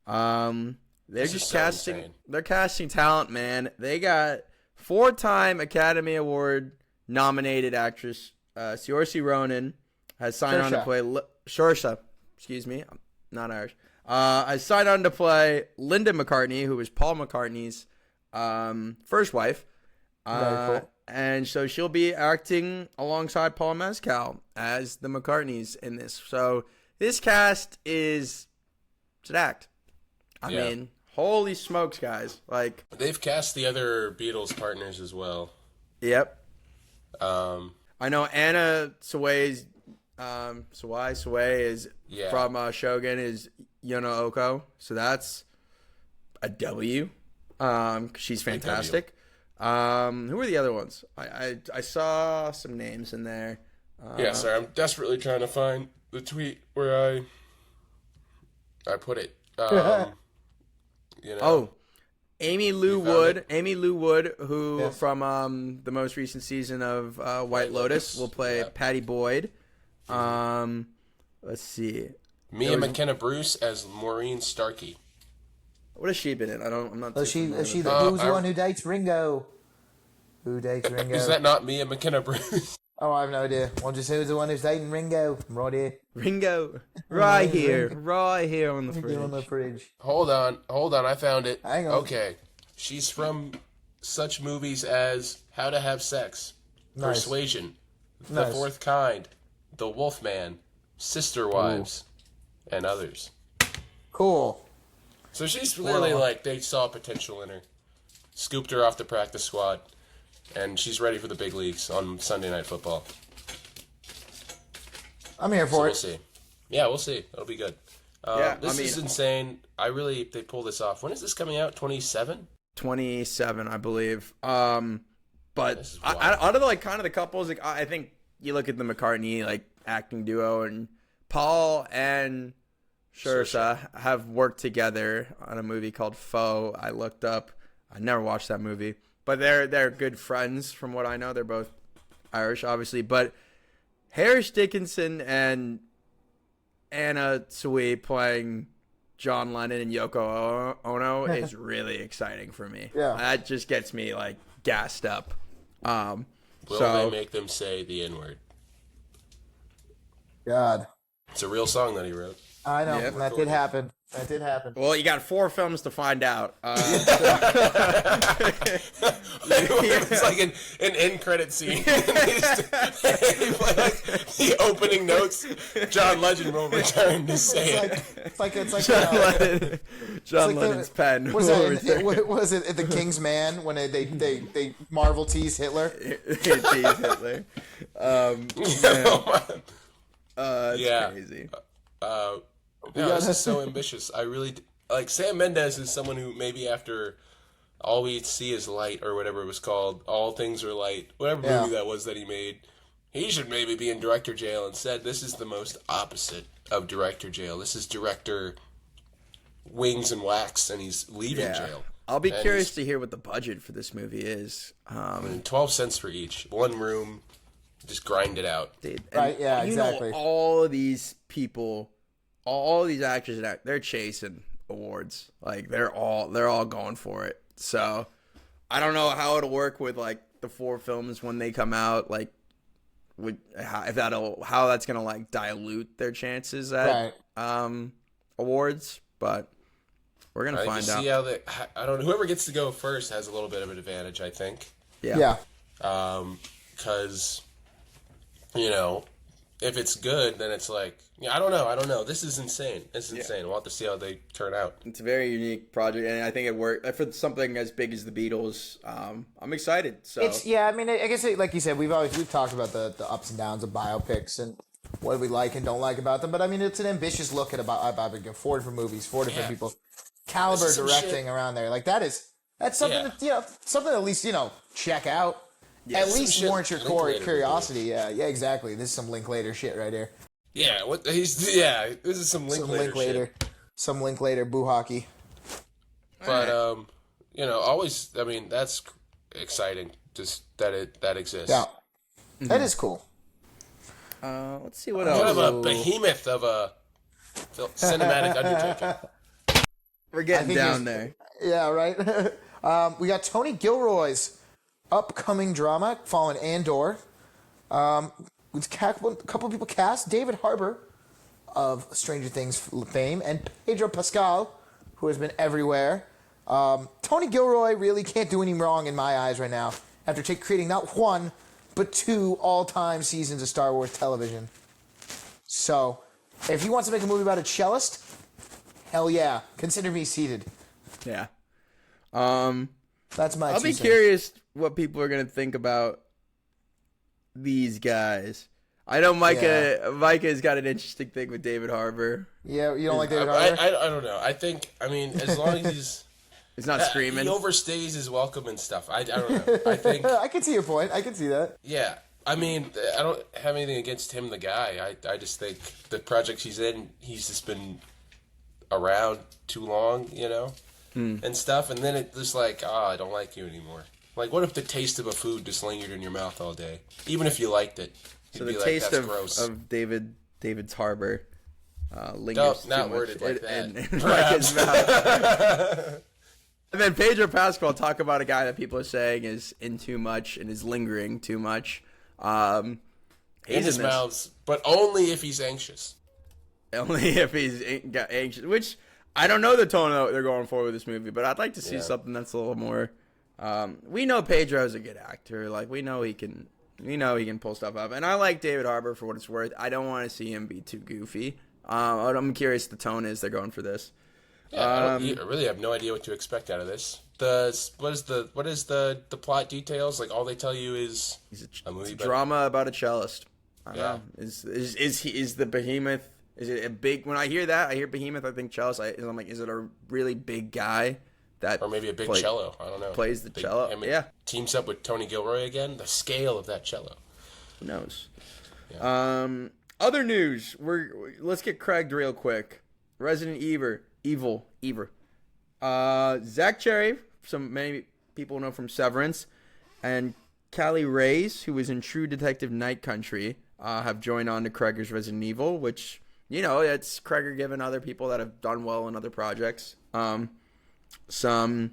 F: They're just casting. Insane. They're casting talent, man. They got 4-time Academy Award nominated actress Saoirse Ronan has signed on to play Saoirse. Excuse me, I'm not Irish. Has signed on to play Linda McCartney, who was Paul McCartney's first wife.
G: Very cool.
F: And so she'll be acting alongside Paul Mescal as the McCartneys in this. So this cast is stacked. I mean, holy smokes, guys. Like,
C: they've cast the other Beatles partners as well.
F: Yep. I know Anna Sawai is from Shogun is Yona Oko. So that's a W. She's fantastic. Who are the other ones? I saw some names in there.
C: Sorry, I'm desperately trying to find the tweet where I put it.
F: Amy Lou Wood, who from the most recent season of White Lotus will play Patty Boyd. Let's see.
C: Mia McKenna Bruce as Maureen Starkey.
F: What has she been in? I'm not.
G: Is she who's the one who dates Ringo? Who dates Ringo?
C: Is that not Mia McKenna Bruce?
G: Oh, I have no idea. Well, just who's the one who's dating Ringo? Right here.
F: Ringo, right here on the fridge.
G: On the fridge.
C: Hold on. I found it.
G: Hang on.
C: Okay, she's from such movies as How to Have Sex, Persuasion, The Fourth Kind, The Wolfman, Sister Wives, and others.
G: Cool.
C: So she's clearly they saw potential in her, scooped her off the practice squad, and she's ready for the big leagues on Sunday Night Football.
G: I'm here for it.
C: We'll see. Yeah, we'll see. It'll be good. This is insane. They pull this off. When is this coming out? 27?
F: 27, I believe. But out of the couples, I think you look at the McCartney acting duo, and Paul and Saoirse have worked together on a movie called Foe. I looked up. I never watched that movie, but they're good friends from what I know. They're both Irish, obviously, but Harris Dickinson and Anna Sui playing John Lennon and Yoko Ono is really exciting for me.
G: Yeah,
F: that just gets me gassed up.
C: Will they make them say the N-word?
G: God,
C: it's a real song that he wrote.
G: I know.
F: Yeah.
G: That did happen. That did happen.
F: Well, you got 4 films to find out.
C: It's like an end credit scene. They play like the opening notes. John Legend will return to say it.
G: It's like
F: John Lennon's pen.
G: Was it at the King's Man when they Marvel tease Hitler?
F: Hitler. It's crazy.
C: This is so ambitious. I really like Sam Mendes is someone who maybe after All We See Is Light or whatever it was called, All Things Are Light, whatever movie that was that he made, he should maybe be in director jail instead. This is the most opposite of director jail. This is director wings and wax, and he's leaving jail.
F: I'll be curious to hear what the budget for this movie is.
C: 12 cents for each. One room, just grind it out.
F: Dude,
G: Right, yeah, exactly.
F: You know, all of these people, all these actors, they're chasing awards. Like they're all going for it. So I don't know how it'll work with like the 4 films when they come out. Like, how that's gonna like dilute their chances at awards, but we're gonna find out.
C: See how I don't know. Whoever gets to go first has a little bit of an advantage, I think.
F: Yeah.
C: Because if it's good, then it's like, I don't know. This is insane. Insane. We'll have to see how they turn out.
F: It's a very unique project, and I think it worked for something as big as the Beatles. I'm excited. So
G: I mean, I guess like you said, we've talked about the ups and downs of biopics and what we like and don't like about them. But I mean, it's an ambitious look at a biopic. 4 different movies, 4 different people, caliber directing around there. Like that's something that something at least check out. Yeah, at least warrant your curiosity. Yeah, exactly. This is some Linklater shit right here.
C: Yeah, this is some Linklater shit.
G: Some Linklater boo hockey.
C: But always. I mean, that's exciting. Just that exists.
G: Yeah, that is cool.
F: Let's see what else.
C: Kind of a behemoth of a cinematic undertaking.
F: We're getting down there.
G: Yeah, right. We got Tony Gilroy's upcoming drama following Andor. With a couple of people cast: David Harbour of Stranger Things fame and Pedro Pascal, who has been everywhere. Tony Gilroy really can't do any wrong in my eyes right now after creating not 1 but 2 all-time seasons of Star Wars television. So, if he wants to make a movie about a cellist, hell yeah, consider me seated.
F: Yeah.
G: That's my.
F: I'll be curious what people are gonna think about these guys. I know Micah's got an interesting thing with David Harbour.
G: Yeah, you don't like David Harbour?
C: I don't know. I mean, as long as
F: he's not screaming.
C: He overstays his welcome and stuff. I don't know. I think
G: I can see your point. I can see that.
C: Yeah. I mean, I don't have anything against him, the guy. I just think the projects he's in, he's just been around too long, and stuff. And then it's just like, I don't like you anymore. Like, what if the taste of a food just lingered in your mouth all day, even if you liked it?
F: So the taste of David's Harbour lingers
C: not
F: too
C: worded
F: much
C: like that.
F: in his mouth. And then Pedro Pascal, talk about a guy that people are saying is in too much and is lingering too much.
C: In his mouths, but only if he's anxious.
F: Only if he's anxious, which I don't know the tone that they're going for with this movie, but I'd like to see something that's a little more. We know Pedro's a good actor. Like we know he can pull stuff up, and I like David Harbour for what it's worth. I don't want to see him be too goofy. I'm curious the tone is they're going for this.
C: Yeah, I really have no idea what to expect out of this. What is the plot details? Like all they tell you is
F: a movie drama about a cellist. I don't know. Is the behemoth? Is it a big? When I hear that, I hear behemoth. I think cellist. I'm like, is it a really big guy?
C: Or maybe a big cello. I don't know.
F: Plays the cello. Yeah.
C: Teams up with Tony Gilroy again. The scale of that cello.
F: Who knows?
C: Yeah.
F: Other news. Let's get Craig real quick. Resident Evil. Zach Cherry, many people know from Severance, and Callie Reyes, who was in True Detective Night Country, have joined on to Craig's Resident Evil, which it's Craig giving other people that have done well in other projects some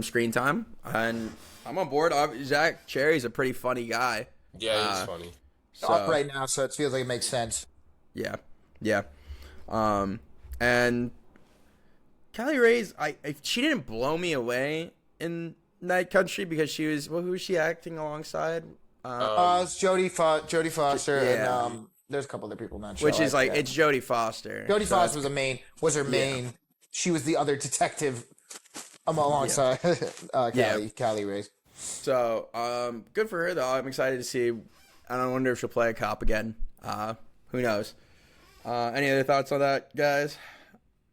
F: screen time, and I'm on board. Zach Cherry's a pretty funny guy.
C: Yeah, he's funny.
G: Up right now, so it feels like it makes sense.
F: Yeah. And Callie Ray's, she didn't blow me away in Night Country because she was, who was she acting alongside?
G: It's Jodie Foster,
F: Yeah.
G: and there's a couple other people in that show.
F: Which is
G: I
F: like,
G: forget.
F: it's Jodie Foster.
G: Jodie
F: So
G: Foster was her main. She was the other detective alongside Callie Ray.
F: So, good for her, though. I'm excited to see. I don't wonder if she'll play a cop again. Who knows? Any other thoughts on that, guys?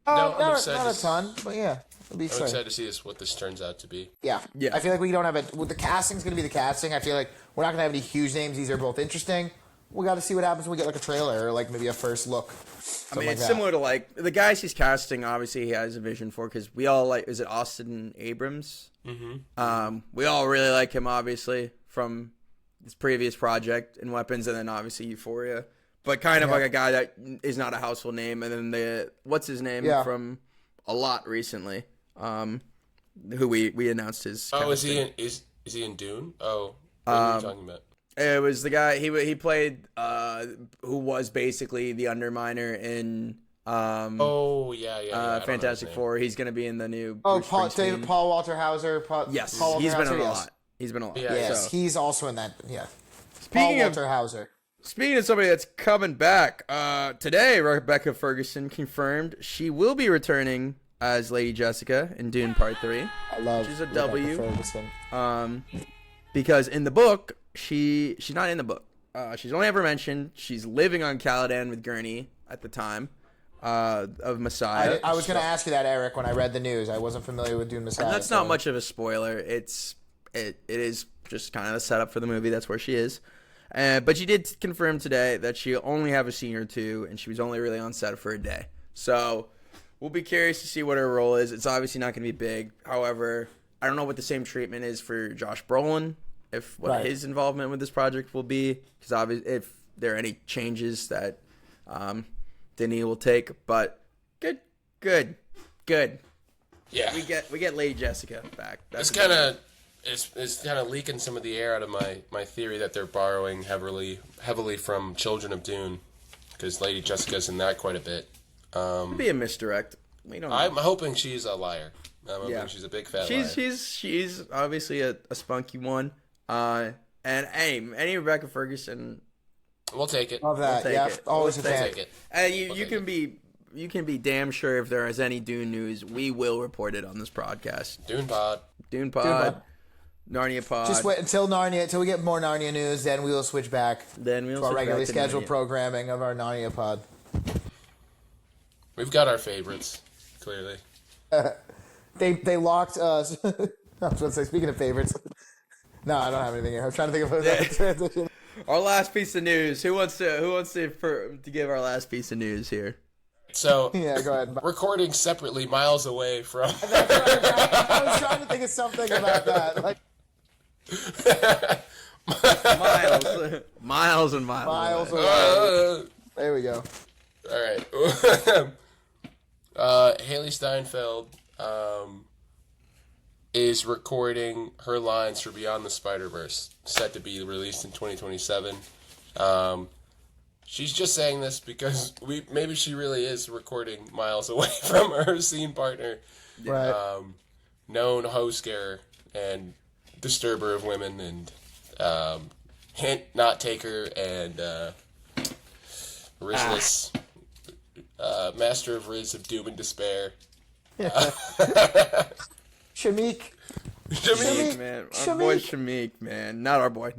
C: No, I'm
G: not
C: excited.
G: a ton, but yeah, it'll be
C: I'm
G: exciting.
C: excited to see what this turns out to be.
G: Yeah.
F: Yeah.
G: I feel like we don't have it. Well, the casting's going to be the casting. I feel like we're not going to have any huge names. These are both interesting. We got to see what happens when we get like a trailer or like maybe a first look.
F: I mean, it's similar to like the guys he's casting. Obviously, he has a vision for because we all like. Is it Austin Abrams? Mm-hmm. We all really like him, obviously, from his previous project in Weapons, and then obviously Euphoria. But kind of like a guy that is not a household name, and then what's his name from a lot recently, who we announced his.
C: Oh, is he in Dune? Oh, what are you talking about?
F: It was the guy he played, who was basically the Underminer in
C: I don't know his
F: Fantastic
C: name.
F: Four. He's gonna be in the new.
G: Oh,
F: Bruce
G: Paul
F: Springsteen.
G: Walter Hauser.
F: Yes,
G: Paul Walter
F: he's been
G: Hauser,
F: in a
G: yes.
F: lot. He's been a lot.
C: Yeah,
G: Yes,
F: So,
G: he's also in that. Yeah.
F: speaking
G: Paul
F: of
G: Walter Hauser.
F: Speaking of somebody that's coming back, today Rebecca Ferguson confirmed she will be returning as Lady Jessica in Dune Part 3.
G: I love.
F: Which is a
G: Rebecca
F: W.
G: Ferguson.
F: Because in the book, she's not in the book. She's only ever mentioned she's living on Caladan with Gurney at the time of Messiah.
G: I was going to ask you that, Eric, when I read the news. I wasn't familiar with Dune Messiah.
F: And that's not much of a spoiler. It is just kind of the setup for the movie. That's where she is. But she did confirm today that she'll only have a scene or two, and she was only really on set for a day. So we'll be curious to see what her role is. It's obviously not going to be big. However, I don't know what the same treatment is for Josh Brolin, what his involvement with this project will be, because obviously if there are any changes that Denis will take. But good.
C: Yeah,
F: We get Lady Jessica back.
C: it's kind of leaking some of the air out of my theory that they're borrowing heavily from Children of Dune, because Lady Jessica's in that quite a bit.
F: Could be a misdirect. We don't know.
C: I'm hoping she's a liar. I'm hoping she's a big fat liar.
F: She's obviously a spunky one. And any Rebecca Ferguson,
C: We'll take it.
G: Love that.
F: take
G: Yeah,
F: it.
G: always a
C: We'll
G: fan.
C: take it.
F: and you can be damn sure if there is any Dune news, we will report it on this podcast.
C: Dune Pod.
F: Dune Pod,
G: Pod.
F: Narnia Pod.
G: Just wait until we get more Narnia news, then we will switch back
F: Then we'll
G: to our
F: switch
G: regularly
F: back to
G: scheduled
F: Narnia.
G: programming of our Narnia pod.
C: We've got our favorites, clearly.
G: They locked us. I was going to say, speaking of favorites. No, I don't have anything here. I'm trying to think of a transition.
F: Our last piece of news. Who wants to give our last piece of news here?
C: So,
G: Yeah, go ahead.
C: recording separately miles away from...
G: I was trying to think of something about that. Like
F: Miles and miles.
G: miles
F: away.
G: away. There we go.
C: All right. Haley Steinfeld is recording her lines for Beyond the Spider-Verse, set to be released in 2027. She's just saying this because maybe she really is recording miles away from her scene partner,
G: Right.
C: known ho-scare and disturber of women, and hint not taker, and Rizless, master of Riz of doom and despair.
G: Shamik.
C: Shamik.
F: Man, our boy Shamik, man. Not our boy.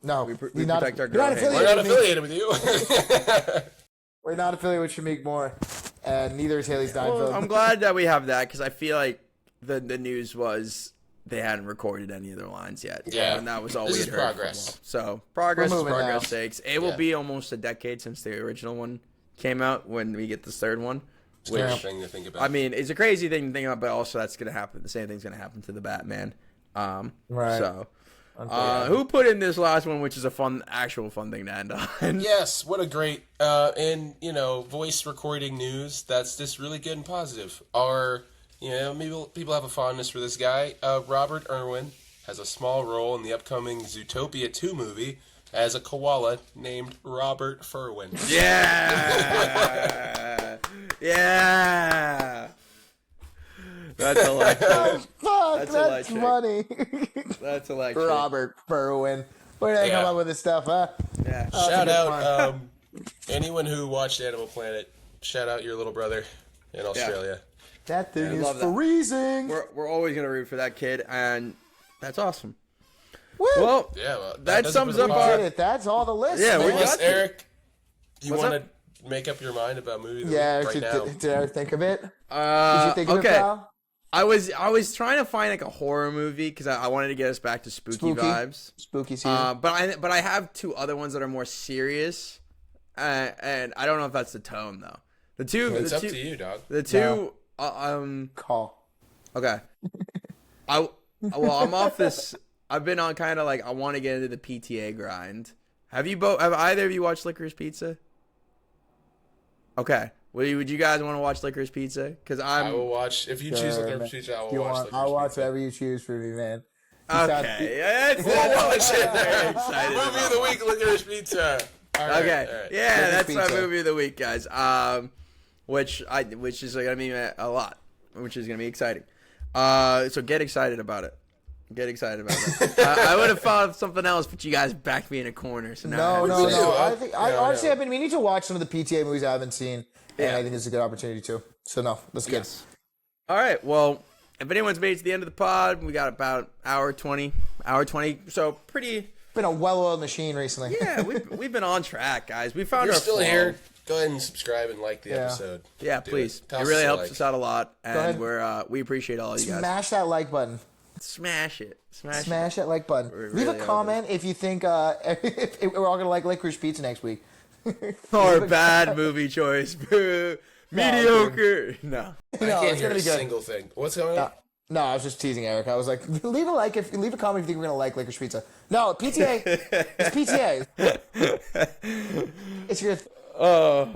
G: No,
F: we
G: we're not,
F: protect our
G: we're not
F: girl.
C: We're not
G: affiliated
C: affiliated with you.
G: We're not affiliated with Shamik Moore, and neither is Haley Steinfeld.
F: Well, I'm glad that we have that because I feel like the news was they hadn't recorded any of their lines yet.
C: Yeah.
F: And that was all
C: This
F: we
C: is
F: had heard.
C: progress.
F: So progress
G: We're
F: is
G: moving
F: progress
G: now.
F: sakes. It will
C: Yeah.
F: be almost a decade since the original one came out when we get this third one.
C: Scary thing to think about.
F: I mean, it's a crazy thing to think about, but also that's going to happen. The same thing's going to happen to the Batman.
G: Right.
F: So, who put in this last one, which is a actual fun thing to end on?
C: yes, what a great voice recording news. That's just really good and positive. Maybe people have a fondness for this guy. Robert Irwin has a small role in the upcoming Zootopia 2 movie as a koala named Robert Furwin.
F: Yeah. Yeah. That's electric.
G: Fuck,
F: That's
G: that's funny.
F: That's electric.
G: Robert Berwin. Where did I come up with this stuff, huh?
F: Yeah.
C: Shout out anyone who watched Animal Planet. Shout out your little brother in Australia.
G: That thing is
F: love that.
G: freezing.
F: We're always gonna root for that kid, and that's awesome.
G: Woo.
F: Well,
C: Yeah, well,
F: that
C: does it
F: sums
C: for the
F: up
G: We
C: pod.
G: did it. That's all the list.
F: Yeah,
G: man.
F: we
C: Unless
F: got to.
C: Eric, you
F: What's
C: want to make up your mind about movie of the
G: Yeah,
C: week right now?
G: did I think of it? Did you think of it,
F: okay.
G: pal?
F: I was trying to find like a horror movie because I wanted to get us back to spooky vibes.
G: Spooky season.
F: But I have two other ones that are more serious, and I don't know if that's the tone though. The two.
C: It's
F: the
C: up
F: two,
C: to you, dog.
F: The two.
G: Call.
F: Okay. Well, I'm off this. I've been on kind of like I want to get into the PTA grind. Have either of you watched Licorice Pizza? Okay. Would you guys want to watch Licorice Pizza? Because
C: I will watch. If you choose Licorice Pizza, I will watch Licorice
G: I'll watch
C: Pizza.
G: whatever you choose for me, man.
F: Okay. That's
C: We'll watch it.
F: very excited
C: Movie
F: about.
C: of the week, Licorice Pizza. All right,
F: Okay.
C: all right.
F: Yeah, that's my
G: Pizza.
F: movie of the week, guys. Which is gonna be a lot, which is gonna be exciting. So get excited about it. Get excited about it. I would have thought of something else, but you guys backed me in a corner. So now
G: No.
C: do.
G: Honestly, I've been meaning to watch some of the PTA movies I haven't seen, and I think it's a good opportunity too. So no, that's good.
F: Yes. All right. Well, if anyone's made it to the end of the pod, we got about hour 20. So pretty.
G: Been a well-oiled machine recently.
F: Yeah, we've been on track, guys. We found
C: You're
F: our
C: still
F: flow.
C: here. Go ahead and subscribe and like the episode.
F: Yeah,
C: Do
F: please.
C: Toss
F: It really
C: us a
F: helps
C: like.
F: us out a lot,
G: ahead.
F: and we appreciate all you guys.
G: Smash that like button.
F: Smash it.
G: Smash that like button.
F: We
G: Leave
F: really
G: a
F: are
G: comment if you think if we're all gonna like Licorice Pizza next week.
F: Or bad movie choice. Boo. Mediocre. No.
C: I
G: No,
C: can't
G: it's
C: hear
G: gonna
C: a
G: be good.
C: single thing. What's going on?
G: No, I was just teasing Eric. I was like, leave a comment if you think we're gonna like Licorice Pizza. No, PTA. It's PTA. It's good.
F: And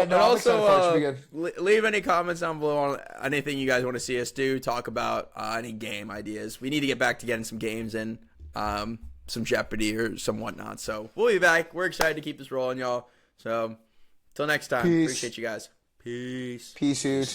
G: no, I'm excited for it. It should be
F: also, leave any comments down below on anything you guys want to see us do. Talk about any game ideas. We need to get back to getting some games in, some Jeopardy or some whatnot. So we'll be back. We're excited to keep this rolling, y'all. So till next time,
G: Peace.
F: appreciate you guys. Peace.
G: Peace, dude.